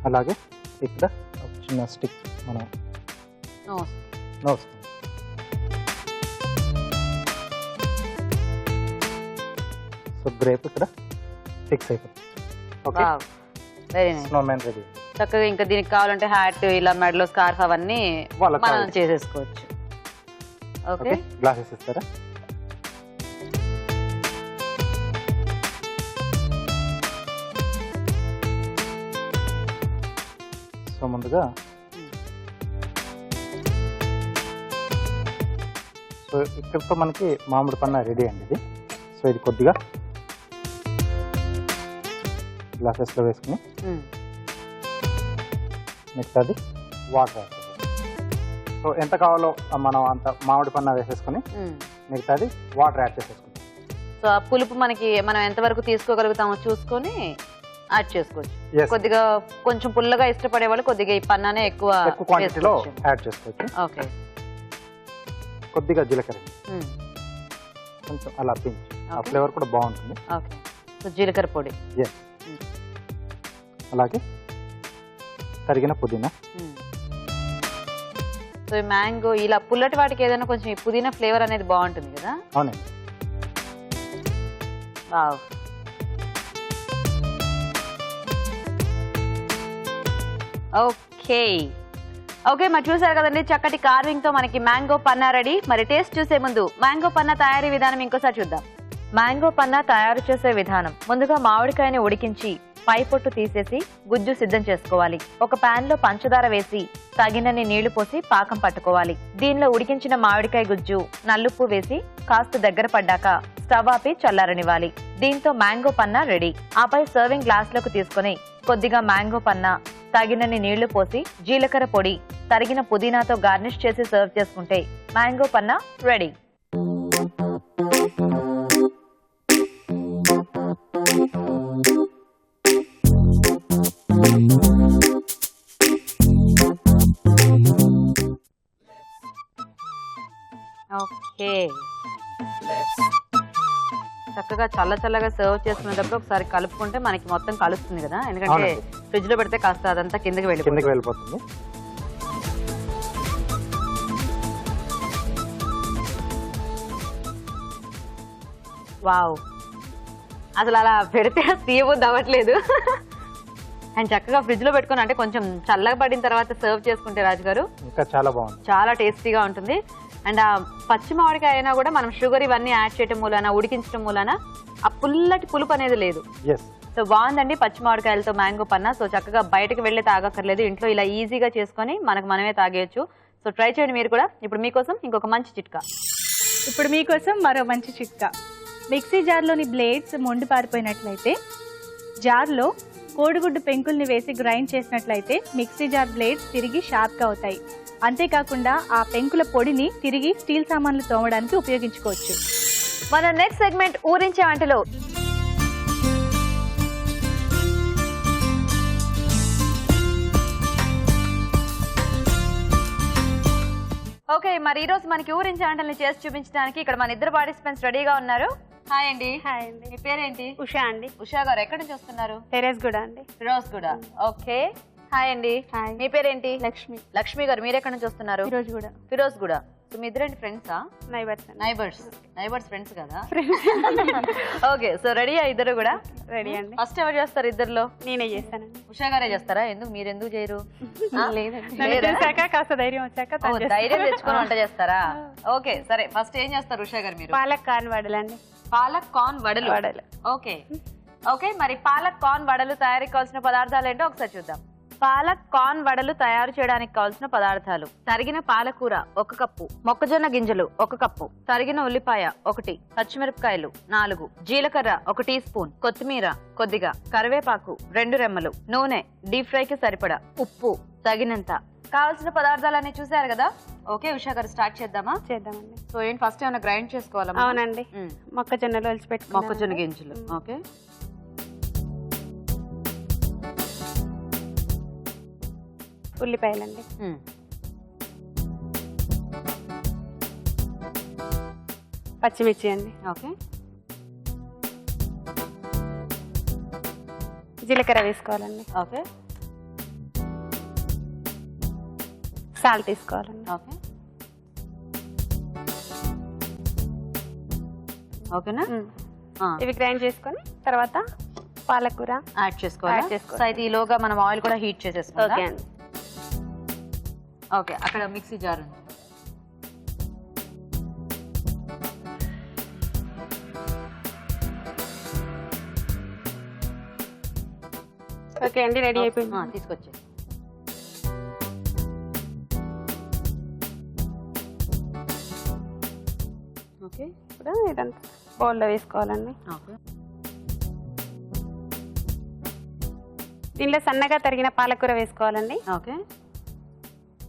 Speaker 3: అలాగే ఇక్కడ ఒక చిన్న స్టిక్ మనం నోస్ సో గ్రేప్ ఇక్కడ ఫిక్స్ అయిపోతుంది. Okay,
Speaker 2: very nice.
Speaker 3: Snowman ready.
Speaker 2: చక్కగా ఇంకా దీనికి కావాలంటే హ్యాట్ ఇలా మెడలో స్కార్ఫ్ అవన్నీ
Speaker 3: వాళ్ళకి
Speaker 2: మనం
Speaker 3: కావాలి.
Speaker 2: చేసేసుకోవచ్చు. ఓకే.
Speaker 3: ఓకే, గ్లాసెస్ ఇస్తారా? సో ముందుగా సో ఇక్కడతో మనకి మామిడి పన్న రెడీ అండి ఇది. సో ఇది కొద్దిగా గ్లాసెస్లో వేసుకుని మిగతాది వాటర్ యాడ్ చేసేసుకుంటాం. సో ఎంత కావాలో మనం అంత మామిడి పన్న వేసేసుకుని మిగతాది వాటర్ యాడ్ చేసేసుకుంటాం.
Speaker 2: సో ఆ పులుపు మనకి మనం ఎంతవరకు తీసుకోగలుగుతామో చూసుకొని యాడ్ చేసుకోవచ్చు.
Speaker 3: Yes.
Speaker 2: కొద్దిగా కొంచెం పుల్లగా ఇష్టపడే వాళ్ళు కొద్దిగా ఈ పన్నానే ఎక్కువ
Speaker 3: క్వాంటిటీలో
Speaker 2: వేసుకోవచ్చు.
Speaker 3: యాడ్ చేసుకోవచ్చు.
Speaker 2: ఓకే.
Speaker 3: కొద్దిగా జీలకర్ర కొంచెం అలా పించ్, ఆ
Speaker 2: Okay.
Speaker 3: ఫ్లేవర్ కూడా బాగుంటుంది.
Speaker 2: ఓకే. సో జీలకర్ర పొడి.
Speaker 3: ఎస్. అలాగే తరిగిన పుదీనా.
Speaker 2: సో ఈ మ్యాంగో ఇలా పుల్లటి వాటికి ఏదైనా కొంచెం ఈ పుదీనా ఫ్లేవర్ అనేది బాగుంటుంది కదా.
Speaker 3: అవునండి.
Speaker 2: వావ్. ఓకే. ఓకే, మరి చూసారు కదండి చక్కటి కార్వింగ్ తో మనకి మ్యాంగో పన్నా రెడీ. మరి టేస్ట్ చూసే ముందు మ్యాంగో పన్నా తయారీ విధానం ఇంకోసారి చూద్దాం. మ్యాంగో పన్నా తయారు చేసే విధానం: ముందుగా మామిడికాయని ఉడికించి పై పొట్టు తీసేసి గుజ్జు సిద్ధం చేసుకోవాలి. ఒక పాన్ లో పంచదార వేసి తగినన్ని నీళ్లు పోసి పాకం పట్టుకోవాలి. దీనిలో ఉడికించిన మామిడికాయ గుజ్జు, నల్లుప్పు వేసి కాస్త దగ్గర పడ్డాక స్టవ్ ఆపి చల్లారనివ్వాలి. దీంతో మ్యాంగో పన్నా రెడీ. ఆపై సర్వింగ్ గ్లాస్ లోకి తీసుకుని కొద్దిగా మ్యాంగో పన్నా, తగినన్ని నీళ్లు పోసి జీలకర్ర పొడి, తరిగిన పుదీనాతో గార్నిష్ చేసి సర్వ్ చేసుకుంటే మ్యాంగో పన్నా రెడీ. ఓకే, చక్కగా చల్లగా సర్వ్ చేసుకునేటప్పుడు ఒకసారి కలుపుకుంటే మనకి మొత్తం కలుస్తుంది కదా, ఎందుకంటే ఫ్రిడ్జ్ లో పెడితే కాస్త అదంతా కిందకి
Speaker 3: వెళ్ళిపోతుంది.
Speaker 2: వావ్, అసలు అలా పెడితే తీయబుద్ధి అవ్వట్లేదు. అండ్ చక్కగా ఫ్రిడ్జ్ లో పెట్టుకుని అంటే కొంచెం చల్లగా పడిన తర్వాత సర్వ్ చేసుకుంటే రాజు గారు
Speaker 3: ఇంకా చాలా బాగుంది,
Speaker 2: చాలా టేస్టీగా ఉంటుంది. అండ్ ఆ పచ్చి మామిడికాయ అయినా కూడా మనం షుగర్ ఇవన్నీ యాడ్ చేయడం మూలన, ఉడికించడం మూలన ఆ పుల్లటి పులుపు అనేది లేదు. సో బాగుందండి పచ్చి మామిడికాయలతో మ్యాంగో పన్నా. సో చక్కగా బయటకు వెళ్ళి తాగక్కర్లేదు, ఇంట్లో ఇలా ఈజీగా చేసుకొని మనమే తాగేయచ్చు. సో ట్రై చేయండి మీరు కూడా. ఇప్పుడు మీకోసం ఇంకొక మంచి చిట్కా.
Speaker 4: ఇప్పుడు మీకోసం మరో మంచి చిట్కా. మిక్సీ జార్లోని బ్లేడ్స్ మొండి పారిపోయినట్లయితే జార్లో కోడిగుడ్డు పెంకుల్ని వేసి గ్రైండ్ చేసినట్లయితే మిక్సీ జార్ బ్లేడ్స్ తిరిగి షార్ప్గా అవుతాయి. అంతేకాకుండా ఆ పెంకుల పొడిని తిరిగి స్టీల్ సామాన్లు తోమడానికి ఉపయోగించుకోవచ్చు.
Speaker 2: మన నెక్స్ట్ సెగ్మెంట్ ఊరించే వంటలో. ఓకే, మరి ఈ రోజు మనకి ఊరించి వంటల్ని చేసి చూపించడానికి ఇక్కడ మన ఇద్దరు పార్టిసిపెంట్స్ రెడీగా ఉన్నారు. హాయ్ అండి.
Speaker 5: హాయ్ అండి.
Speaker 2: మీ పేరేంటి?
Speaker 5: ఉషా అండి.
Speaker 2: ఉషా గారు ఎక్కడి నుంచి వస్తున్నారు?
Speaker 5: టెరెస్ కూడా అండి.
Speaker 2: ఫిరోజ్ కూడా. ఓకే, హాయ్ అండి.
Speaker 5: హాయ్.
Speaker 2: మీ పేరేంటి?
Speaker 5: లక్ష్మి.
Speaker 2: లక్ష్మి గారు మీరు ఎక్కడి నుంచి వస్తున్నారు?
Speaker 5: ఈరోజు కూడా
Speaker 2: ఫిరోజ్ కూడా. సో మీ ఇద్దరేంటి ఫ్రెండ్సా?
Speaker 5: నైబర్స్
Speaker 2: నైబర్స్ ఫ్రెండ్స్ కదా. ఓకే, సో రెడీ ఇద్దరు కూడా?
Speaker 5: రెడీ అండి.
Speaker 2: ఫస్ట్ ఎవరు చేస్తారు ఇద్దరులో?
Speaker 5: నేనే చేస్తానండి.
Speaker 2: ఉషా గారే చేస్తారా? మీరు ఎందుకు చేయరు?
Speaker 5: లేదండి,
Speaker 2: లేదా?
Speaker 5: చూసాక కాస్త ధైర్యం వచ్చాక
Speaker 2: ఓ, ధైర్యం తెచ్చుకొని వంట చేస్తారా? ఓకే, సరే ఫస్ట్ ఏం చేస్తారు ఉషా గారు మీరు?
Speaker 5: పాలక్ కార్న్ వడలండి.
Speaker 2: పాలక్ కార్న్ వడలు. ఓకే ఓకే, మరి పాలక్ కార్న్ వడలు తయారీకి కావాల్సిన పదార్థాలు ఏంటో ఒకసారి చూద్దాం. పాలక్ కార్న్ వడలు తయారు చేయడానికి కావాల్సిన పదార్థాలు: తరిగిన పాలకూర 1 కప్పు, మొక్కజొన్న గింజలు 1 కప్పు, తరిగిన ఉల్లిపాయ 1, పచ్చిమిరపకాయలు 4, జీలకర్ర 1 టీ స్పూన్, కొత్తిమీర కొద్దిగా, కరివేపాకు 2 రెమ్మలు, నూనె డీప్ ఫ్రై కి సరిపడా, ఉప్పు తగినంత. కావాల్సిన పదార్థాలన్నీ చూసారు కదా. ఓకే ఉషా గారు, స్టార్ట్ చేద్దామా?
Speaker 5: చేద్దామండి.
Speaker 2: సో ఏంటి ఫస్ట్ ఏమైనా గ్రైండ్ చేసుకోవాలా?
Speaker 5: అవునండి, మొక్కజొన్నలు ఒలిచి పెట్టుకున్నాను.
Speaker 2: మొక్కజొన్న గింజలు. ఓకే,
Speaker 5: ఉల్లిపాయలండి, పచ్చిమిర్చి అండి,
Speaker 2: ఓకే,
Speaker 5: జీలకర్ర వేసుకోవాలండి,
Speaker 2: ఓకే,
Speaker 5: సాల్ట్ తీసుకోవాలండి,
Speaker 2: ఓకే, ఓకేనా?
Speaker 5: ఇవి గ్రైండ్ చేసుకొని తర్వాత పాలకూర
Speaker 2: యాడ్ చేసుకోవాలి. సో అయితే ఈలోగా మనం ఆయిల్ కూడా హీట్
Speaker 5: ఓకే
Speaker 2: చేసేసుకుందాం.
Speaker 5: అండి.
Speaker 2: ఓకే, అక్కడ మిక్సీ జార్ ఉంది.
Speaker 5: ఓకే అండి, రెడీ అయిపోయింది.
Speaker 2: తీసుకొచ్చి ఓకే,
Speaker 5: ఇప్పుడు ఇదంతా బౌల్లో వేసుకోవాలండి.
Speaker 2: ఓకే,
Speaker 5: దీనిలో సన్నగా తరిగిన పాలకూర వేసుకోవాలండి.
Speaker 2: ఓకే.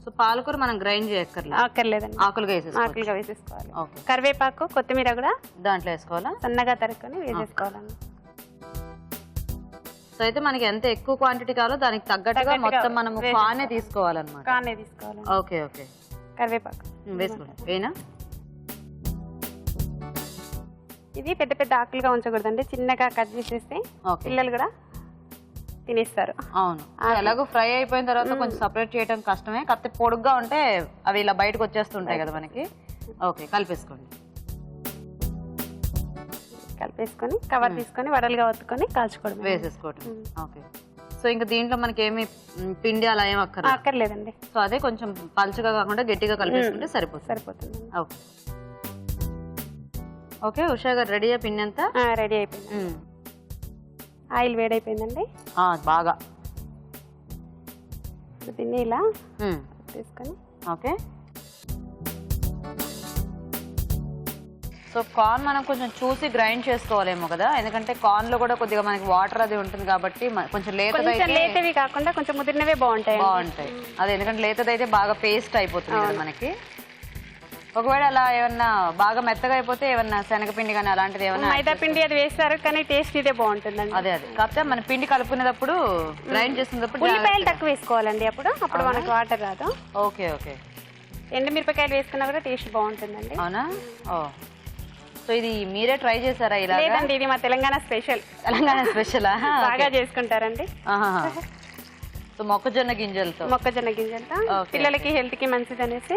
Speaker 2: సో పాలకూర మనం గ్రైండ్ చేయక్కర్లేదు,
Speaker 5: అక్కర్లేదండి,
Speaker 2: ఆకులుగా వేసేసుకోవాలి.
Speaker 5: ఆకులుగా వేసేసుకోవాలి.
Speaker 2: ఓకే,
Speaker 5: కరివేపాకు కొత్తిమీర కూడా
Speaker 2: దాంట్లో వేసుకోవాలా?
Speaker 5: సన్నగా తరుక్కొని వేసేసుకోవాలండి.
Speaker 2: సో అయితే మనకి ఎంత ఎక్కువ క్వాంటిటీ కావాలో దానికి తగ్గట్టుగా మొత్తం మనము కానే తీసుకోవాలన్నమాట.
Speaker 5: కానే తీసుకోవాలండి.
Speaker 2: ఓకే ఓకే,
Speaker 5: కరివేపాకు
Speaker 2: వేసుకోండి. వేనా?
Speaker 5: ఇది పెద్ద పెద్ద ఆకులుగా ఉంచకూడదండి, చిన్నగా కట్ చేసేస్తే పిల్లలు కూడా తినేస్తారు.
Speaker 2: అవును, ఎలాగో ఫ్రై అయిపోయిన తర్వాత కొంచెం సపరేట్ చేయడం కష్టమే, కాకపోతే పొడుగ్గా ఉంటే అవి ఇలా బయటకు వచ్చేస్తుంటాయి కదా మనకి. ఓకే, కలిపేసుకోండి.
Speaker 5: కలిపేసుకొని కవర్ తీసుకొని వడలుగా ఒత్తుకొని కాల్చుకోవడం,
Speaker 2: వేసేసుకోవడం. ఓకే, సో ఇంకా దీంట్లో మనకి ఏమి పిండి అలా ఏం
Speaker 5: అక్కర్లేదండి.
Speaker 2: సో అదే కొంచెం పలుచగా కాకుండా గట్టిగా కలిపేసుకుంటే సరిపోతుంది. ఓకే ఓకే, ఉషా గారు రెడీ పిండి అంతా
Speaker 5: రెడీ అయిపోయింది. ఆయిల్ వేడైపోయిందండి
Speaker 2: బాగా.
Speaker 5: దీన్ని ఇలా తీసుకొని
Speaker 2: ఓకే. సో కార్న్ మనం కొంచెం చూసి గ్రైండ్ చేసుకోవాలేమో కదా, ఎందుకంటే కార్న్ లో కూడా కొద్దిగా మనకి వాటర్ అది ఉంటుంది కాబట్టి కొంచెం
Speaker 5: లేతవి కాకుండా కొంచెం ముదిరినవే బాగుంటాయి.
Speaker 2: అదే, ఎందుకంటే లేతదైతే బాగా పేస్ట్ అయిపోతుంది కదా మనకి. ఒకవేళ అలా ఏమన్నా బాగా మెత్తగా అయిపోతే ఏమన్నా శనగపిండి కానీ అలాంటిది ఏమన్నా
Speaker 5: మైదా పిండి అది వేస్తారు, కానీ టేస్ట్ ఇదే బాగుంటుందండి.
Speaker 2: అదే కాకపోతే మన పిండి కలుపుకునేటప్పుడు గ్రైండ్ చేసినప్పుడు
Speaker 5: ఉల్లిపాయలు తక్కువ వేసుకోవాలండి, అప్పుడు మనకు వాటర్ రాదు.
Speaker 2: ఓకే ఓకే,
Speaker 5: ఎండుమిరపకాయలు వేసుకున్నా కూడా టేస్ట్ బాగుంటుందండి.
Speaker 2: అవునా? ఓ, సో ఇది మీరే ట్రై చేశారా? ఇలా
Speaker 5: లేదండి, ఇది మా తెలంగాణ స్పెషల్.
Speaker 2: తెలంగాణ స్పెషల్
Speaker 5: బాగా చేసుకుంటారండి.
Speaker 2: సో మొక్కజొన్న గింజలతో
Speaker 5: పిల్లలకి హెల్త్ కి మంచిది అనేసి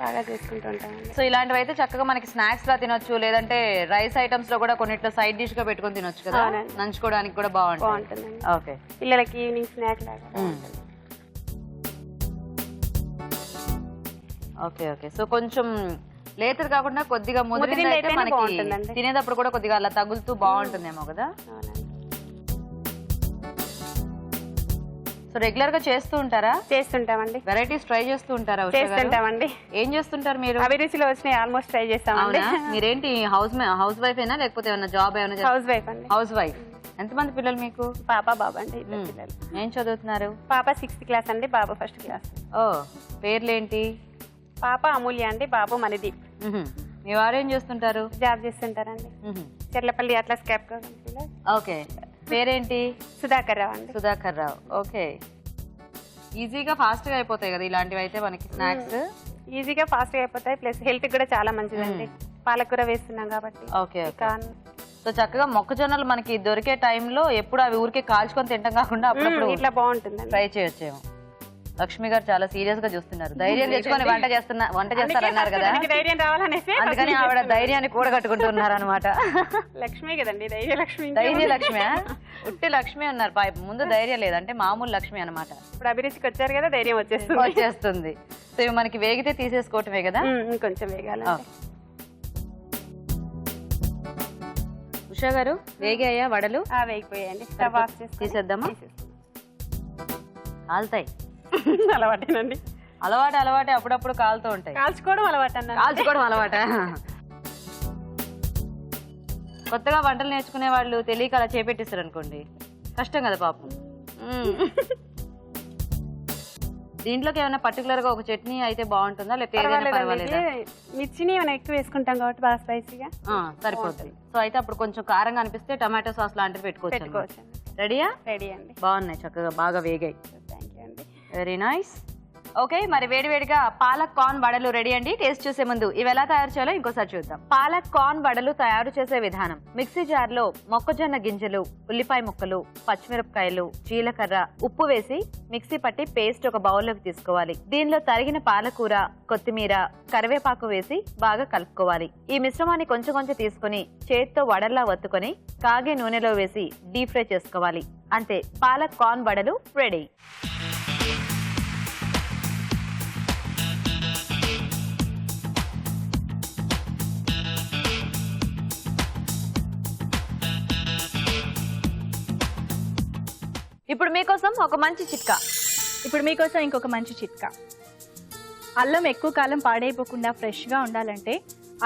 Speaker 5: బాగా చేసుకుంటూ ఉంటామండి.
Speaker 2: సో ఇలాంటివి అయితే చక్కగా మనకి స్నాక్స్ లా తినొచ్చు, లేదంటే రైస్ ఐటమ్స్ లో కూడా కొన్నిట్లో సైడ్ డిష్ గా పెట్టుకొని తినొచ్చు కదా, నంచుకోవడానికి కూడా బాగుంటుంది. ఓకే,
Speaker 5: పిల్లలకి ఈవినింగ్ స్నాక్ లాగా.
Speaker 2: ఓకే ఓకే, సో కొంచెం లేతది కాకుండా కొద్దిగా ముదిరింది అయితే మనకి తినేటప్పుడు కూడా కొద్దిగా అలా తగులుతూ బాగుంటుందేమో కదా. సో రెగ్యులర్ గా చేస్తూ ఉంటారా?
Speaker 5: చేస్తుంటామండి.
Speaker 2: వెరైటీస్ ట్రై చేస్తూ ఉంటారా?
Speaker 5: చేస్తుంటామండి.
Speaker 2: ఏం చేస్తుంటారు మీరు?
Speaker 5: అభిరుచిలో వచ్చినాయి ఆల్మోస్ట్ ట్రై చేస్తామండి.
Speaker 2: మీరేంటి హౌస్ వైఫ్ ఏనా లేకపోతే ఏమన్నా జాబ్ ఏమైనా?
Speaker 5: హౌస్ వైఫ్ అండి.
Speaker 2: House wife. ఎంతమంది పిల్లలు మీకు?
Speaker 5: పాప బాబు అండి, ఇద్దరు పిల్లలు.
Speaker 2: ఏం చదువుతున్నారు?
Speaker 5: పాప 6th క్లాస్ అండి, బాబు 1st క్లాస్.
Speaker 2: ఓ, పేర్లేంటి?
Speaker 5: పాప అమూల్య అండి, బాబు మణిదీప్.
Speaker 2: మీ వారు ఏం చేస్తుంటారు?
Speaker 5: జాబ్ చేస్తుంటారండి, చెర్లపల్లి అట్లా స్కాప్.
Speaker 2: ఓకే, పేరేంటి?
Speaker 5: సుధాకర్ రావు అండి.
Speaker 2: సుధాకర్ రావు. ఓకే, ఈజీగా ఫాస్ట్ గా అయిపోతాయి కదా ఇలాంటివి అయితే మనకి స్నాక్స్.
Speaker 5: ఈజీగా ఫాస్ట్ గా అయిపోతాయి, ప్లస్ హెల్త్ కూడా చాలా మంచిదండి. పాలకూర వేస్తున్నాం కాబట్టి.
Speaker 2: ఓకే సో చక్కగా మొక్కజొన్నలు మనకి దొరికే టైంలో ఎప్పుడు అవి ఊరికే కాల్చుకొని తింటాం కాకుండా అప్పుడప్పుడు
Speaker 5: ఇట్లా బాగుంటుందండి.
Speaker 2: ట్రై చేయొచ్చేమో. లక్ష్మి గారు చాలా సీరియస్ గా చూస్తున్నారు. ధైర్యం తెచ్చుకొని వంట చేస్తారన్నారు కదా,
Speaker 5: ధైర్యం రావాలనేసి
Speaker 2: అందుకని ఆవిడ ధైర్యాన్ని కూడగట్టుకుంటున్నారు అనమాట.
Speaker 5: లక్ష్మి కదండి, ధైర్యలక్ష్మి.
Speaker 2: ధైర్యలక్ష్మి, ఉట్టి లక్ష్మి ఉన్నారు ముందు, ధైర్యం లేదంటే మామూలు లక్ష్మి అనమాట.
Speaker 5: ఇప్పుడు అభిరుచికి వచ్చారు కదా, ధైర్యం
Speaker 2: వచ్చేస్తుంది. సో ఇవి మనకి వేగితే తీసేసుకోవటమే కదా.
Speaker 5: ఇంకొంచెం వేగాలి.
Speaker 2: ఉషా గారు వేగాయా వడలు?
Speaker 5: వేగిపోయాయండి. స్టవ్ ఆఫ్ చేసి
Speaker 2: తీసేద్దామా? కాలుతాయి.
Speaker 5: అలవాటేనండి.
Speaker 2: అలవాటే, అప్పుడప్పుడు కాలుతూ ఉంటాయి.
Speaker 5: కాల్చుకోవడం
Speaker 2: అలవాట. కొత్తగా వంటలు నేర్చుకునే వాళ్ళు తెలియక అలా చేపెట్టిస్తారు అనుకోండి, కష్టం కదా పాపం. దీంట్లోకి ఏమైనా పర్టికులర్ గా ఒక చట్నీ అయితే బాగుంటుందా, లేకపోతే
Speaker 5: మిర్చిని మనం ఎక్కువ వేసుకుంటాం కాబట్టి బాగా స్పైసీగా
Speaker 2: సరిపోతుంది. సో అయితే అప్పుడు కొంచెం కారంగా అనిపిస్తే టమాటో సాస్ లాంటివి పెట్టుకోవచ్చు. రెడీయా?
Speaker 5: రెడీ అండి.
Speaker 2: బాగున్నాయి, చక్కగా బాగా వేగాయి.
Speaker 5: థ్యాంక్ యూ అండి.
Speaker 2: Very nice. ఓకే, మరి వేడివేడిగా పాలక్ కార్న్ వడలు రెడీ అండి. టేస్ట్ చూసే ముందు ఇవి ఎలా తయారు చేయాలో ఇంకోసారి చూద్దాం. పాలక్ కార్న్ వడలు తయారు చేసే విధానం: మిక్సీ జార్ లో మొక్కజొన్న గింజలు, ఉల్లిపాయ ముక్కలు, పచ్చిమిరపకాయలు, జీలకర్ర, ఉప్పు వేసి మిక్సీ పట్టి పేస్ట్ ఒక బౌల్లోకి తీసుకోవాలి. దీనిలో తరిగిన పాలకూర, కొత్తిమీర, కరివేపాకు వేసి బాగా కలుపుకోవాలి. ఈ మిశ్రమాన్ని కొంచెం కొంచెం తీసుకుని చేత్తో వడల్లా వత్తుకొని కాగే నూనెలో వేసి డీప్ ఫ్రై చేసుకోవాలి. అంతే, పాలక్ కార్న్ వడలు రెడీ. ఇప్పుడు మీకోసం ఒక మంచి చిట్కా.
Speaker 4: ఇప్పుడు మీకోసం ఇంకొక మంచి చిట్కా. అల్లం ఎక్కువ కాలం పాడైపోకుండా ఫ్రెష్గా ఉండాలంటే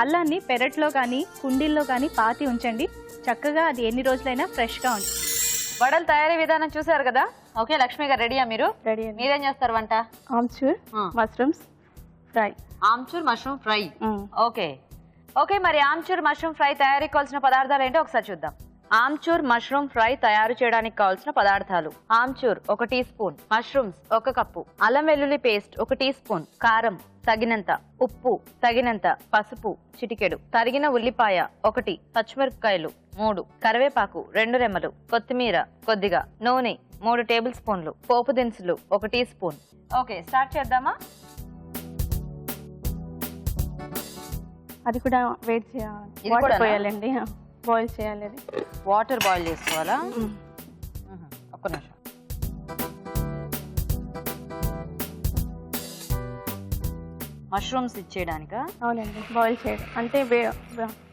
Speaker 4: అల్లాన్ని పెరట్లో కానీ కుండీల్లో కానీ పాతి ఉంచండి. చక్కగా అది ఎన్ని రోజులైనా ఫ్రెష్గా ఉంటుంది.
Speaker 2: వడలు తయారీ విధానం చూసారు కదా. ఓకే, లక్ష్మి గారు రెడీయా? మీరు
Speaker 4: రెడీ.
Speaker 2: మీరేం చేస్తారు వంట?
Speaker 4: Amchur mushrooms fry.
Speaker 2: Amchur mushroom fry. Okay, మరి ఆమ్చూర్ మష్రూమ్ ఫ్రై తయారీకి కావాల్సిన పదార్థాలు ఏంటో ఒకసారి చూద్దాం. ఆమ్చూర్ మష్రూమ్ ఫ్రై తయారు చేయడానికి కావాల్సిన పదార్థాలు: amchur 1 teaspoon, mushrooms 1 cup, అల్లం వెల్లుల్లి పేస్ట్ 1 టీ స్పూన్, కారం తగినంత, ఉప్పు తగినంత, పసుపు చిటికెడు, తరిగిన ఉల్లిపాయ 1, పచ్చిమిరపకాయలు 3, కరివేపాకు 2 రెమ్మలు, కొత్తిమీర కొద్దిగా, నూనె 3 టేబుల్ స్పూన్లు, పోపు దినుసులు 1 టీ స్పూన్. ఓకే, స్టార్ట్ చేద్దామా?
Speaker 4: అది కూడా వెయిట్ చేయాలి, పోయాలండి, బాయిల్ చేయాలి. అది
Speaker 2: వాటర్ బాయిల్ చేసుకోవాలా? ఒక్క నిమిషం. మష్రూమ్స్ ఇచ్చేయడానికా?
Speaker 4: అవునండి, బాయిల్ చేయడం అంటే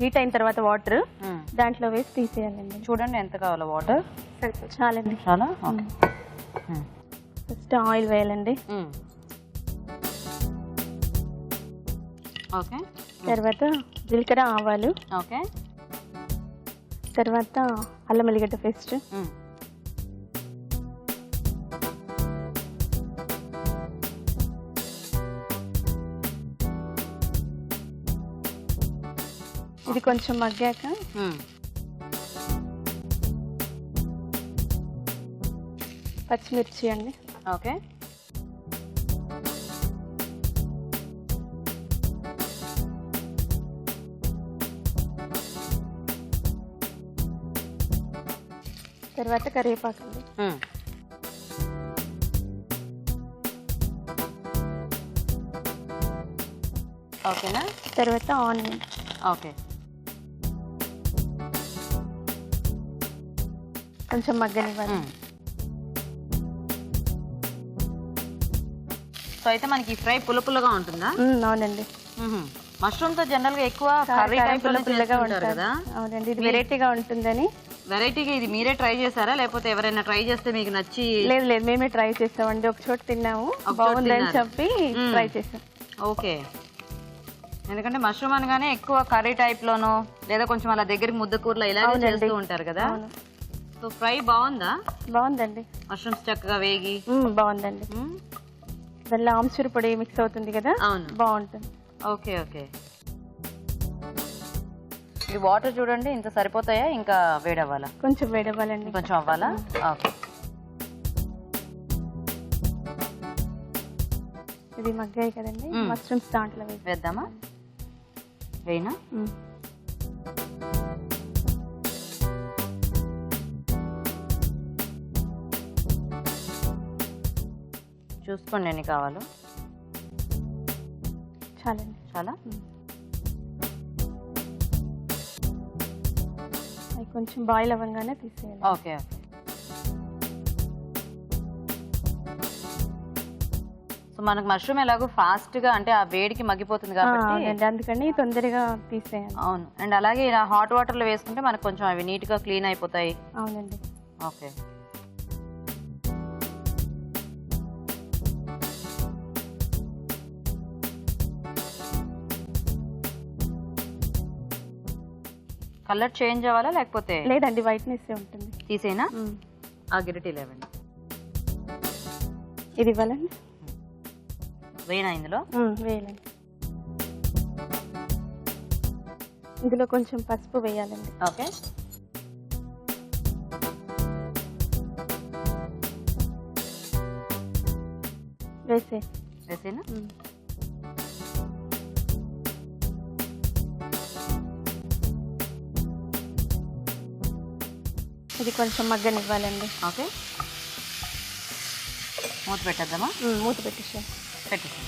Speaker 4: హీట్ అయిన తర్వాత వాటర్ దాంట్లో వేసి తీసేయాలండి.
Speaker 2: చూడండి ఎంత కావాలో వాటర్.
Speaker 4: చాలండి.
Speaker 2: చాలా.
Speaker 4: ఫస్ట్ ఆయిల్ వేయాలండి.
Speaker 2: ఓకే,
Speaker 4: తర్వాత జీలకర్ర, ఆవాలు,
Speaker 2: ఓకే,
Speaker 4: తర్వాత అల్లం వెల్లిగడ్డ పేస్ట్, ఇది కొంచెం మగ్గాక పచ్చిమిర్చి అండి.
Speaker 2: ఓకే,
Speaker 4: తర్వాత కరివేపాకు అండి.
Speaker 2: ఓకేనా?
Speaker 4: తర్వాత ఆనియన్.
Speaker 2: ఓకే,
Speaker 4: కొంచెం మగ్గనివ్వాలి.
Speaker 2: సో అయితే మనకి ఫ్రై పుల్లగా ఉంటుందా?
Speaker 4: అవునండి.
Speaker 2: మష్రూమ్ తో జనరల్ గా ఎక్కువ కర్రీ టైప్
Speaker 4: పుల్లగా
Speaker 2: ఉంటారు కదా.
Speaker 4: అవునండి, ఇది వెరైటీగా ఉంటుందని.
Speaker 2: వెరైటీగా ఇది మీరే ట్రై చేశారా, లేకపోతే ఎవరైనా ట్రై చేస్తే మీకు నచ్చి?
Speaker 4: లేదు, మేమే ట్రై చేస్తామండి. ఒక చోట తిన్నాము, బాగుందని చెప్పి ట్రై చేసాం.
Speaker 2: ఓకే, ఎందుకంటే మష్రూమ్ అనగానే ఎక్కువ కర్రీ టైప్ లోనో లేదా కొంచెం అలా దగ్గరికి ముద్ద కూరలో ఇలాగే చేస్తూ ఉంటారు కదా. సో ఫ్రై బాగుందా?
Speaker 4: బాగుందండి.
Speaker 2: మష్రూమ్స్ చక్కగా వేగి
Speaker 4: బాగుందండి. దానిలో ఆమ్చూర్ పొడి మిక్స్ అవుతుంది కదా.
Speaker 2: అవును,
Speaker 4: బాగుంటుంది.
Speaker 2: ఓకే ఓకే, ఇది వాటర్ చూడండి ఇంత సరిపోతాయా, ఇంకా వేడవ్వాలా?
Speaker 4: కొంచెం వేడవ్వాలండి.
Speaker 2: కొంచెం అవ్వాలా? ఓకే,
Speaker 5: ఇది మగ్గాయి కదండి, మష్రూమ్స్ దాంట్లో వేసి
Speaker 2: వేద్దామా? వేయనా? చూసుకోండి ఎన్ని కావాలో.
Speaker 5: చాలండి.
Speaker 2: చాలా
Speaker 5: అవి కొంచెం బాయిల్ అవ్వగానే తీసేయాలి.
Speaker 2: Okay okay. సో మనకు మష్రూమ్ ఎలాగో ఫాస్ట్ గా అంటే ఆ వేడికి మగ్గిపోతుంది కాబట్టి
Speaker 5: అవునండి, అందుకని తొందరగా తీసేయాలి.
Speaker 2: అవును. అండ్ అలాగే ఇలా హాట్ వాటర్ లో వేసుకుంటే మనకు కొంచెం అవి నీట్ గా క్లీన్ అయిపోతాయి.
Speaker 5: అవునండి.
Speaker 2: ఓకే. కలర్ చేంజ్ అవ్వాలా లేకపోతే?
Speaker 5: లేదండి, వైట్నెస్ ఉంటుంది.
Speaker 2: తీసేనా? ఆ గిరిటీ లేవండి.
Speaker 5: ఇది ఇవ్వాలండి.
Speaker 2: వేయనా ఇందులో?
Speaker 5: వేయాలండి. ఇందులో కొంచెం పసుపు వేయాలండి.
Speaker 2: ఓకే. వేసేనా?
Speaker 5: ఇది కొంచెం మగ్గనివ్వాలండి.
Speaker 2: ఓకే. మూత పెట్టేద్దామా?
Speaker 5: మూత పెట్టేసాం.
Speaker 2: పెట్టేసాం.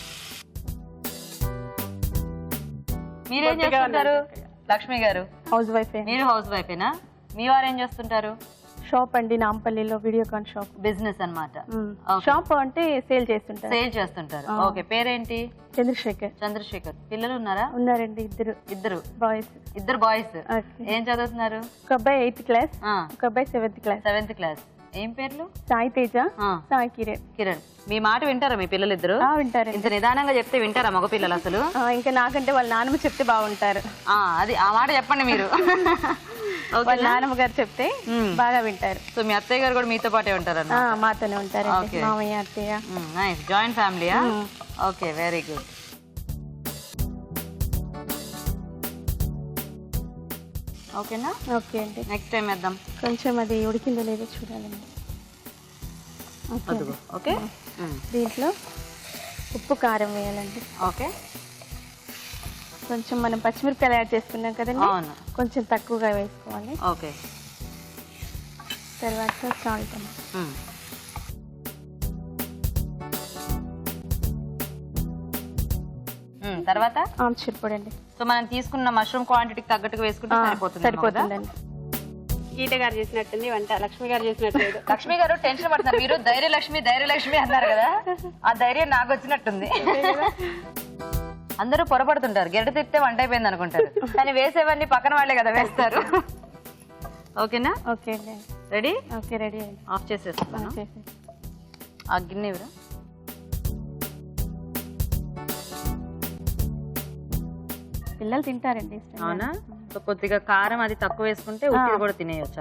Speaker 2: మీరేం చేస్తుంటారు లక్ష్మి గారు?
Speaker 5: House wife.
Speaker 2: మీరు హౌస్ వైఫేనా? మీ వారు ఏం చేస్తుంటారు?
Speaker 5: షాప్ అండి, నాంపల్లిలో వీడియోకాన్ షాప్.
Speaker 2: బిజినెస్ అన్నమాట.
Speaker 5: షాప్ అంటే సేల్ చేస్తుంటారు.
Speaker 2: సేల్ చేస్తుంటారు. ఓకే. పేరేంటి?
Speaker 5: చంద్రశేఖర్.
Speaker 2: చంద్రశేఖర్. పిల్లలు ఉన్నారా?
Speaker 5: ఉన్నారండి, ఇద్దరు బాయ్స్.
Speaker 2: ఇద్దరు బాయ్స్. ఏం చదువుతున్నారు?
Speaker 5: ఒక అబ్బాయి 8th క్లాస్, ఒక అబ్బాయి 7th క్లాస్.
Speaker 2: 7th class. ఏం పేర్లు?
Speaker 5: సాయి తేజ, సాయి కిరణ్.
Speaker 2: మీ మాట వింటారా మీ పిల్లలు ఇద్దరు?
Speaker 5: వింటారు.
Speaker 2: ఇంత నిదానంగా చెప్తే వింటారా మగ పిల్లలు అసలు?
Speaker 5: ఇంకా నాకంటే వాళ్ళ నాన్నమ్మ చెప్తే బాగుంటారు.
Speaker 2: అది ఆ మాట చెప్పండి మీరు.
Speaker 5: వాళ్ళ నాన్నమ్మ గారు చెప్తే బాగా వింటారు.
Speaker 2: సో మీ అత్తయ్య గారు కూడా మీతో పాటే ఉంటారు?
Speaker 5: మాతోనే ఉంటారు. మామయ్య, అత్తయ్య.
Speaker 2: నైస్. జాయింట్ ఫ్యామిలీయా? Okay, very good. ఓకేనా?
Speaker 5: ఓకే అండి.
Speaker 2: నెక్స్ట్ టైం వేద్దాం.
Speaker 5: కొంచెం అది ఉడికిందో లేదో చూడాలండి.
Speaker 2: ఓకే.
Speaker 5: దీంట్లో ఉప్పు కారం వేయాలండి.
Speaker 2: ఓకే.
Speaker 5: కొంచెం మనం పచ్చిమిరపకాయలు యాడ్ చేసుకున్నాం కదండి, కొంచెం తక్కువగా వేసుకోవాలి.
Speaker 2: ఓకే.
Speaker 5: తర్వాత సాల్ట్ అండి.
Speaker 2: తర్వాత
Speaker 5: ఆమ్చూర్ పొడి అండి.
Speaker 2: సో మనం తీసుకున్న మష్రూమ్ క్వాంటిటీకి తగ్గట్టుగా వేసుకుంటే
Speaker 5: సరిపోతుందండి. గీత గారు చేసినట్టుంది వంట, లక్ష్మి గారు చేసినట్టు.
Speaker 2: లక్ష్మి గారు టెన్షన్ పడుతున్నారు. మీరు ధైర్యలక్ష్మి అన్నారు కదా, ఆ ధైర్యం నాకు వచ్చినట్టుంది. అందరూ పొరపడుతుంటారు, గెరట తిప్పితే వంట అయిపోయింది అనుకుంటారు, కానీ వేసేవన్నీ పక్కన వాళ్ళే కదా వేస్తారు. ఓకేనా?
Speaker 5: ఓకే అండి.
Speaker 2: రెడీ?
Speaker 5: ఓకే, రెడీ అండి.
Speaker 2: ఆఫ్ చేసేస్తాను. ఆ గిన్నె ఇవ్వరా?
Speaker 5: పిల్లలు తింటారండి.
Speaker 2: అవునా? సో కొద్దిగా కారం అది తక్కువ వేసుకుంటే ఉప్పు కూడా తినేయచ్చు.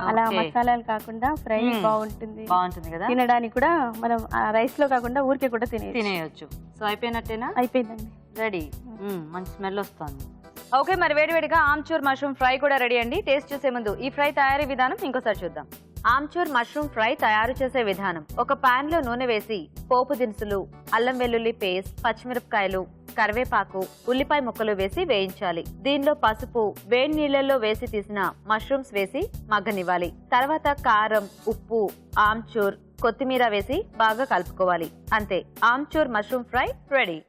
Speaker 5: అలా మసాలాలు కాకుండా ఫ్రై బాగుంటుంది
Speaker 2: కదా,
Speaker 5: తినడానికి కూడా. మనం రైస్ లో కాకుండా ఊరికే కూడా
Speaker 2: తినేయచ్చు. సో అయిపోయినట్టేనా?
Speaker 5: అయిపోయిందండి.
Speaker 2: రెడీ. మంచి స్మెల్ వస్తుంది. ఓకే, మరి వేడివేడిగా ఆమ్చూర్ మష్రూమ్ ఫ్రై కూడా రెడీ అండి. టేస్ట్ చూసే ముందు ఈ ఫ్రై తయారీ విధానం ఇంకోసారి చూద్దాం. ఆమ్చూర్ మష్రూమ్ ఫ్రై తయారు చేసే విధానం: ఒక పాన్ లో నూనె వేసి పోపు దినుసులు, అల్లం వెల్లుల్లి పేస్ట్, పచ్చిమిరపకాయలు, కరివేపాకు, ఉల్లిపాయ ముక్కలు వేసి వేయించాలి. దీనిలో పసుపు, వేడి నీళ్లలో వేసి తీసిన మష్రూమ్స్ వేసి మగ్గనివ్వాలి. తర్వాత కారం, ఉప్పు, ఆమ్చూర్, కొత్తిమీర వేసి బాగా కలుపుకోవాలి. అంతే, amchur mushroom fry ready.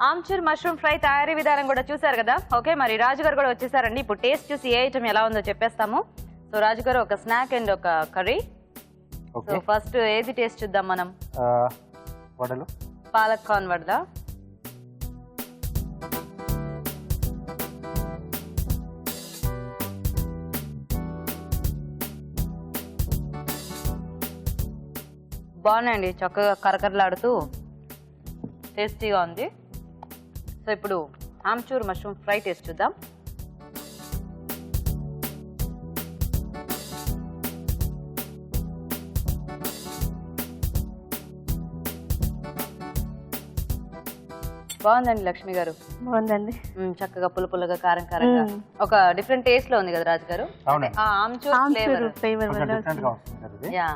Speaker 2: Amchur mushroom fry తయారీ విధానం కూడా చూసారు కదా. ఓకే, మరి రాజు గారు కూడా వచ్చేసారండి. ఇప్పుడు టేస్ట్ చూసి ఏ ఐటమ్ ఎలా ఉందో చెప్పేస్తాము. సో రాజు గారు ఒక స్నాక్ అండ్ ఒక కర్రీ. సో ఫస్ట్ ఏది టేస్ట్ చూద్దాం మనం?
Speaker 3: వడలు.
Speaker 2: పాలక్ కార్న్ వడదా? బాగున్నాయండి, చక్కగా కరకరలాడుతూ టేస్టీగా ఉంది. సో ఇప్పుడు ఆమ్చూర్ మష్రూమ్ ఫ్రై టేస్ట్ చూద్దాం. బాగుందండి లక్ష్మి గారు.
Speaker 5: బాగుందండి.
Speaker 2: చక్కగా పుల్లగా కారం కారంగా ఒక డిఫరెంట్ టేస్ట్ లో ఉంది కదా రాజు గారు. Amchur flavour. Yeah.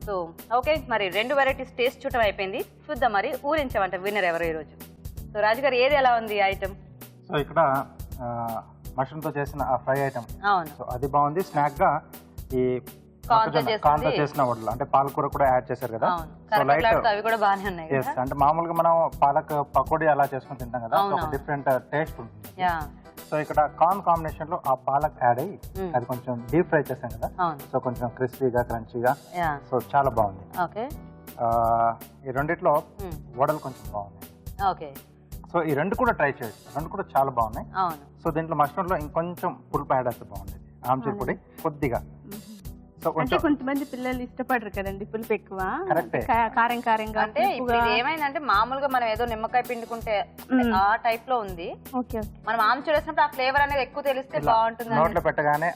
Speaker 2: So okay, మరి 2 వెరైటీస్ టేస్ట్ చూడటం అయిపోయింది. చూద్దాం మరి ఊరించమంట విన్నర్ ఎవరు ఈ రోజు. సో రాజు గారు ఏది ఎలా ఉంది ఐటమ్?
Speaker 3: సో ఇక్కడ మష్రూమ్ తో చేసిన ఆ ఫ్రై ఐటమ్.
Speaker 2: అవును.
Speaker 3: సో అది బాగుంది. స్నాక్ గా ఈ కార్న్ తో చేసిన వడలు అంటే పాలకూర కూడా యాడ్ చేశారు కదా. సో లైట్
Speaker 2: అవి కూడా బాగానే ఉన్నాయి.
Speaker 3: అంటే మామూలుగా మనం పాలక్ పకోడీ అలా చేసుకుని తింటాం కదా, ఒక డిఫరెంట్ టేస్ట్ ఉంటుంది. సో ఇక్కడ కార్న్ కాంబినేషన్ లో ఆ పాలక్ యాడ్ అయ్యి అది కొంచెం డీప్ ఫ్రై చేసాం కదా, సో కొంచెం క్రిస్పీగా క్రంచీగా, సో చాలా బాగుంది. ఈ రెండిట్లో వడలు కొంచెం బాగున్నాయి. సో ఈ రెండు కూడా ట్రై చేయొచ్చు, రెండు కూడా చాలా బాగున్నాయి. సో దీంట్లో మష్రూమ్ లో ఇంకొంచెం పులుపు యాడ్ అయితే బాగుండేది. ఆమ్చూర్ పొడి కొద్దిగా. సో
Speaker 5: కొంతమంది పిల్లలు ఇష్టపడరు కదండి పులుపు ఎక్కువ,
Speaker 3: కరెక్టే.
Speaker 5: కారంగా.
Speaker 2: అంటే ఇప్పుడు ఏమైందంటే మామూలుగా మనం ఏదో నిమ్మకాయ పిండుకుంటే ఆ టైప్ లో ఉంది. మనం ఆమ్చూర్ వేసినప్పుడు ఆ ఫ్లేవర్ అనేది ఎక్కువ తెలిస్తే బాగుంటుంది.
Speaker 3: నోట్లో పెట్టగానే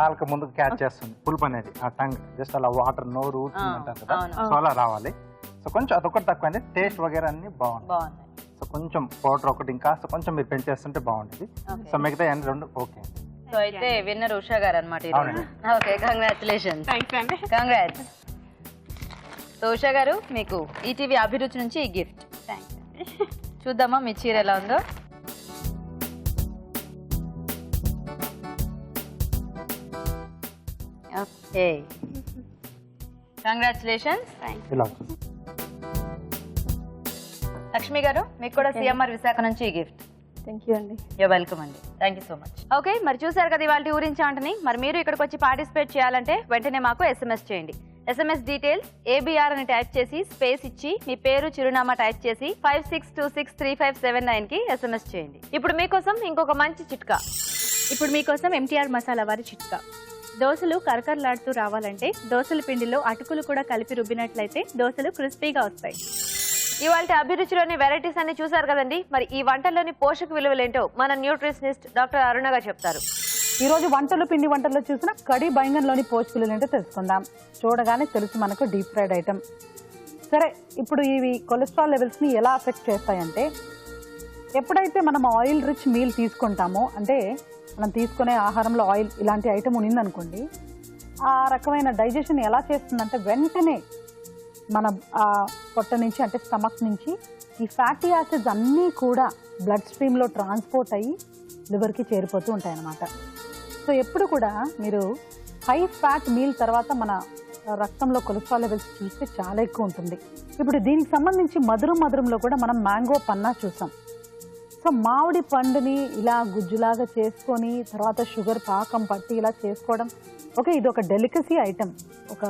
Speaker 3: నాలుక ముందుకు క్యాచ్ చేస్తుంది పులుపు అనేది. ఆ టంగ్ జస్ట్ అలా వాటర్ నోరు ఊరుతుందంటారు కదా, సో అలా రావాలి. సో కొంచెం అదొకటి తక్కువ అండి, టేస్ట్ వగేరా అన్ని బాగుంది. సో కొంచెం పౌడర్ ఒకటి ఇంకా కొంచెం మీరు పెంచేస్తుంటే బాగుంటుంది. సో మిగతా అన్ని రెండు ఓకే.
Speaker 2: సో అయితే విన్నర్ ఉషా గారు అనమాట. Okay, congratulations. Congrats. So Usha గారు, మీకు ఈటీవీ అభిరుచి నుంచి ఈ గిఫ్ట్. చూద్దామా మీ చీర ఎలా ఉందో. Okay, congratulations. లక్ష్మి గారు, మీకు కూడా సిఎంఆర్ విశాఖ నుంచి ఈ గిఫ్ట్.
Speaker 5: థ్యాంక్ యూ అండి.
Speaker 2: యూ వెల్కమ్ అండి. Thank you so much. Okay, మరి చూసారు కదా ఇవాళ ఊరించి ఆటని. మరి మీరు ఇక్కడికి వచ్చి పార్టిసిపేట్ చేయాలంటే వెంటనే మాకు SMS చేయండి. SMS డీటెయిల్స్ ABR అని టైప్ చేసి స్పేస్ ఇచ్చి మీ పేరు చిరునామా టైప్ చేసి 56263579 కి SMS చేయండి. ఇప్పుడు మీకోసం ఇంకొక మంచి చిట్కా.
Speaker 4: ఇప్పుడు మీకోసం MTR మసాలా వారి చిట్కా. దోశలు కరకరలాడుతూ రావాలంటే దోశల పిండిలో అటుకులు కూడా కలిపి రుబ్బినట్లయితే దోశలు క్రిస్పీగా వస్తాయి.
Speaker 2: ఇవాళ అభిరుచిలోని వెరైటీస్ అన్ని చూసారు కదండి. మరి ఈ వంటల్లోని పోషక విలువలేంటో మన న్యూట్రిషనిస్ట్ డాక్టర్ అరుణ గారు చెప్తారు.
Speaker 6: ఈ రోజు పిండి వంటల్లో చూసిన కడి బైంగన్లోని పోషక విలువలు ఏంటో తెలుసుకుందాం. చూడగానే తెలుసు మనకు డీప్ ఫ్రైడ్ ఐటమ్. సరే, ఇప్పుడు ఇవి కొలెస్ట్రాల్ లెవెల్స్ ని ఎలా అఫెక్ట్ చేస్తాయంటే, ఎప్పుడైతే మనం ఆయిల్ రిచ్ మీల్ తీసుకుంటామో, అంటే మనం తీసుకునే ఆహారంలో ఆయిల్ ఇలాంటి ఐటమ్ ఉన్నిందనుకోండి, ఆ రకమైన డైజెషన్ ఎలా చేస్తుందంటే వెంటనే మన పొట్ట నుంచి అంటే స్టమక్ నుంచి ఈ ఫ్యాటీ యాసిడ్స్ అన్నీ కూడా బ్లడ్ స్ట్రీమ్లో ట్రాన్స్పోర్ట్ అయ్యి లివర్కి చేరిపోతూ ఉంటాయన్నమాట. సో ఎప్పుడు కూడా మీరు హై ఫ్యాట్ మీల్ తర్వాత మన రక్తంలో కొలెస్ట్రాల్ లెవెల్స్ చూస్తే చాలా ఎక్కువ ఉంటుంది. ఇప్పుడు దీనికి సంబంధించి మధురంలో కూడా మనం మ్యాంగో పన్నా చూసాం. సో మామిడి పండుని ఇలా గుజ్జులాగా చేసుకొని తర్వాత షుగర్ పాకం పట్టి ఇలా చేసుకోవడం, ఓకే, ఇది ఒక డెలికసీ ఐటమ్, ఒక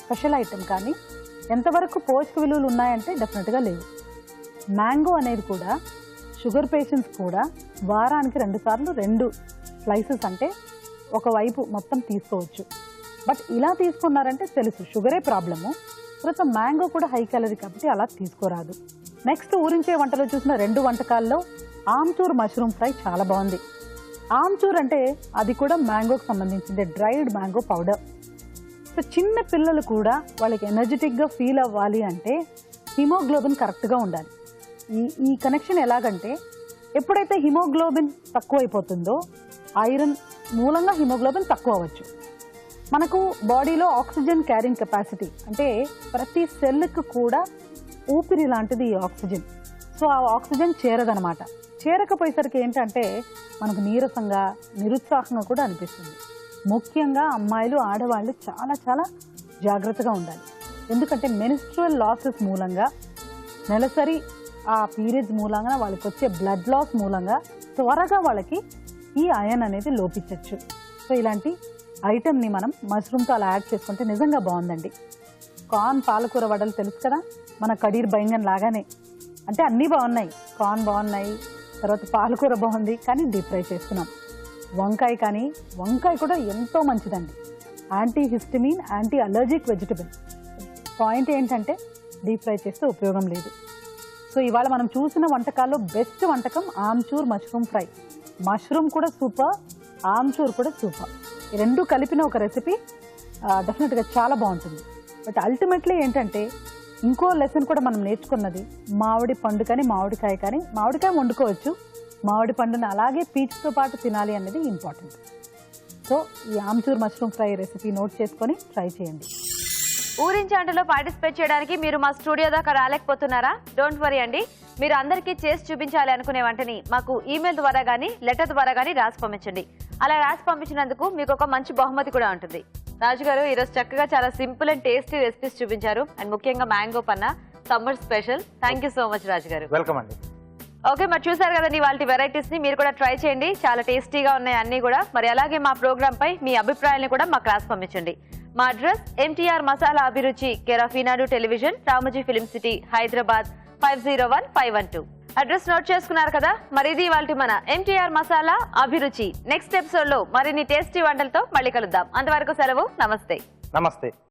Speaker 6: స్పెషల్ ఐటమ్. కానీ ఎంతవరకు పోషక విలువలు ఉన్నాయంటే డెఫినెట్గా లేవు. మ్యాంగో అనేది కూడా షుగర్ పేషెంట్స్ కూడా వారానికి 2 సార్లు 2 స్లైసెస్ అంటే ఒకవైపు మొత్తం తీసుకోవచ్చు. బట్ ఇలా తీసుకున్నారంటే తెలుసు షుగరే ప్రాబ్లము. తర్వాత మ్యాంగో కూడా హై క్యాలరీ కాబట్టి అలా తీసుకోరాదు. నెక్స్ట్ ఊరించే వంటలో చూసిన 2 వంటకాల్లో ఆమ్చూర్ మష్రూమ్ ఫ్రై చాలా బాగుంది. ఆమ్చూర్ అంటే అది కూడా మ్యాంగోకి సంబంధించింది, డ్రైడ్ మ్యాంగో పౌడర్. సో చిన్న పిల్లలు కూడా వాళ్ళకి ఎనర్జెటిక్గా ఫీల్ అవ్వాలి అంటే హిమోగ్లోబిన్ కరెక్ట్గా ఉండాలి. ఈ కనెక్షన్ ఎలాగంటే, ఎప్పుడైతే హిమోగ్లోబిన్ తక్కువ అయిపోతుందో ఐరన్ మూలంగా హిమోగ్లోబిన్ తక్కువ అవ్వచ్చు. మనకు బాడీలో ఆక్సిజన్ క్యారింగ్ కెపాసిటీ అంటే ప్రతి సెల్కి కూడా ఊపిరి లాంటిది ఈ ఆక్సిజన్. సో ఆ ఆక్సిజన్ చేరదనమాట. చేరకపోయేసరికి ఏంటంటే మనకు నీరసంగా నిరుత్సాహంగా కూడా అనిపిస్తుంది. ముఖ్యంగా అమ్మాయిలు ఆడవాళ్ళు చాలా చాలా జాగ్రత్తగా ఉండాలి. ఎందుకంటే మెన్స్ట్రువల్ లాసెస్ మూలంగా, నెలసరి ఆ పీరియడ్స్ మూలంగా వాళ్ళకి వచ్చే బ్లడ్ లాస్ మూలంగా త్వరగా వాళ్ళకి ఈ ఐరన్ అనేది లోపించవచ్చు. సో ఇలాంటి ఐటమ్ని మనం మష్రూమ్తో అలా యాడ్ చేసుకుంటే నిజంగా బాగుందండి. కార్న్ పాలకూర వడలు తెలుసు కదా, మన కడీర్ బైంగన్ లాగానే, అంటే అన్నీ బాగున్నాయి. కార్న్ బాగున్నాయి, తర్వాత పాలకూర బాగుంది, కానీ డీప్ ఫ్రై చేస్తున్నాం. వంకాయ కానీ, వంకాయ కూడా ఎంతో మంచిదండి, anti histamine, anti allergic vegetable. Point ఏంటంటే డీప్ ఫ్రై చేస్తే ఉపయోగం లేదు. సో ఇవాళ మనం చూసిన వంటకాల్లో బెస్ట్ వంటకం ఆమ్చూర్ మష్రూమ్ ఫ్రై. మష్రూమ్ కూడా సూపర్, ఆమ్చూర్ కూడా సూపర్. ఈ 2 కలిపిన ఒక రెసిపీ డెఫినెట్గా చాలా బాగుంటుంది. బట్ అల్టిమేట్లీ ఏంటంటే ఇంకో లెసన్ కూడా మనం నేర్చుకున్నది, మామిడి పండు కానీ మామిడికాయ కానీ, మామిడికాయ వండుకోవచ్చు, మామిడి పండుని అలాగే పీచుతో పాటు తినాలి అనేది ఇంపార్టెంట్. సో ఈ amchur mushroom fry recipe note చేసుకొని ట్రై చేయండి.
Speaker 2: ఊరించాంటలో పార్టిసిపేట్ చేయడానికి మీరు మా స్టూడియో దాకా రాలేకపోతున్నారా? డోంట్ వరీ అండి, మీరు అందరికీ చేసి చూపించాలి అనుకునే వంటని మాకు ఈమెయిల్ ద్వారా కానీ లెటర్ ద్వారా కానీ రాసి పంపించండి. అలా రాసి పంపించినందుకు మీకు ఒక మంచి బహుమతి కూడా ఉంటుంది. రాజు గారు ఈరోజు చక్కగా చాలా సింపుల్ అండ్ టేస్టీ రెసిపీస్ చూపించారు, అండ్ ముఖ్యంగా mango panna summer special. Thank you so much Raju గారు.
Speaker 3: వెల్కమ్ అండి.
Speaker 2: ఓకే, మరి చూసారు కదండి వాళ్ళ వెరైటీస్ ని, మీరు కూడా ట్రై చేయండి, చాలా టేస్టీగా ఉన్నాయి అన్ని కూడా. మరి అలాగే మా ప్రోగ్రామ్ పై మీ అభిప్రాయాలను కూడా మాకు రాసి పంపించండి. మా అడ్రస్ MTR మసాలా అభిరుచి, care of Eenadu television, Ramoji film city, Hyderabad 501512. Address note చేసుకున్నారు కదా? మరి ఇది ఇవాల్టి మన MTR మసాలా అభిరుచి. నెక్స్ట్ ఎపిసోడ్ లో మరిన్ని టేస్టీ వంటలతో మళ్ళీ కలుద్దాం. అంతవరకు సెలవు, నమస్తే.
Speaker 3: నమస్తే.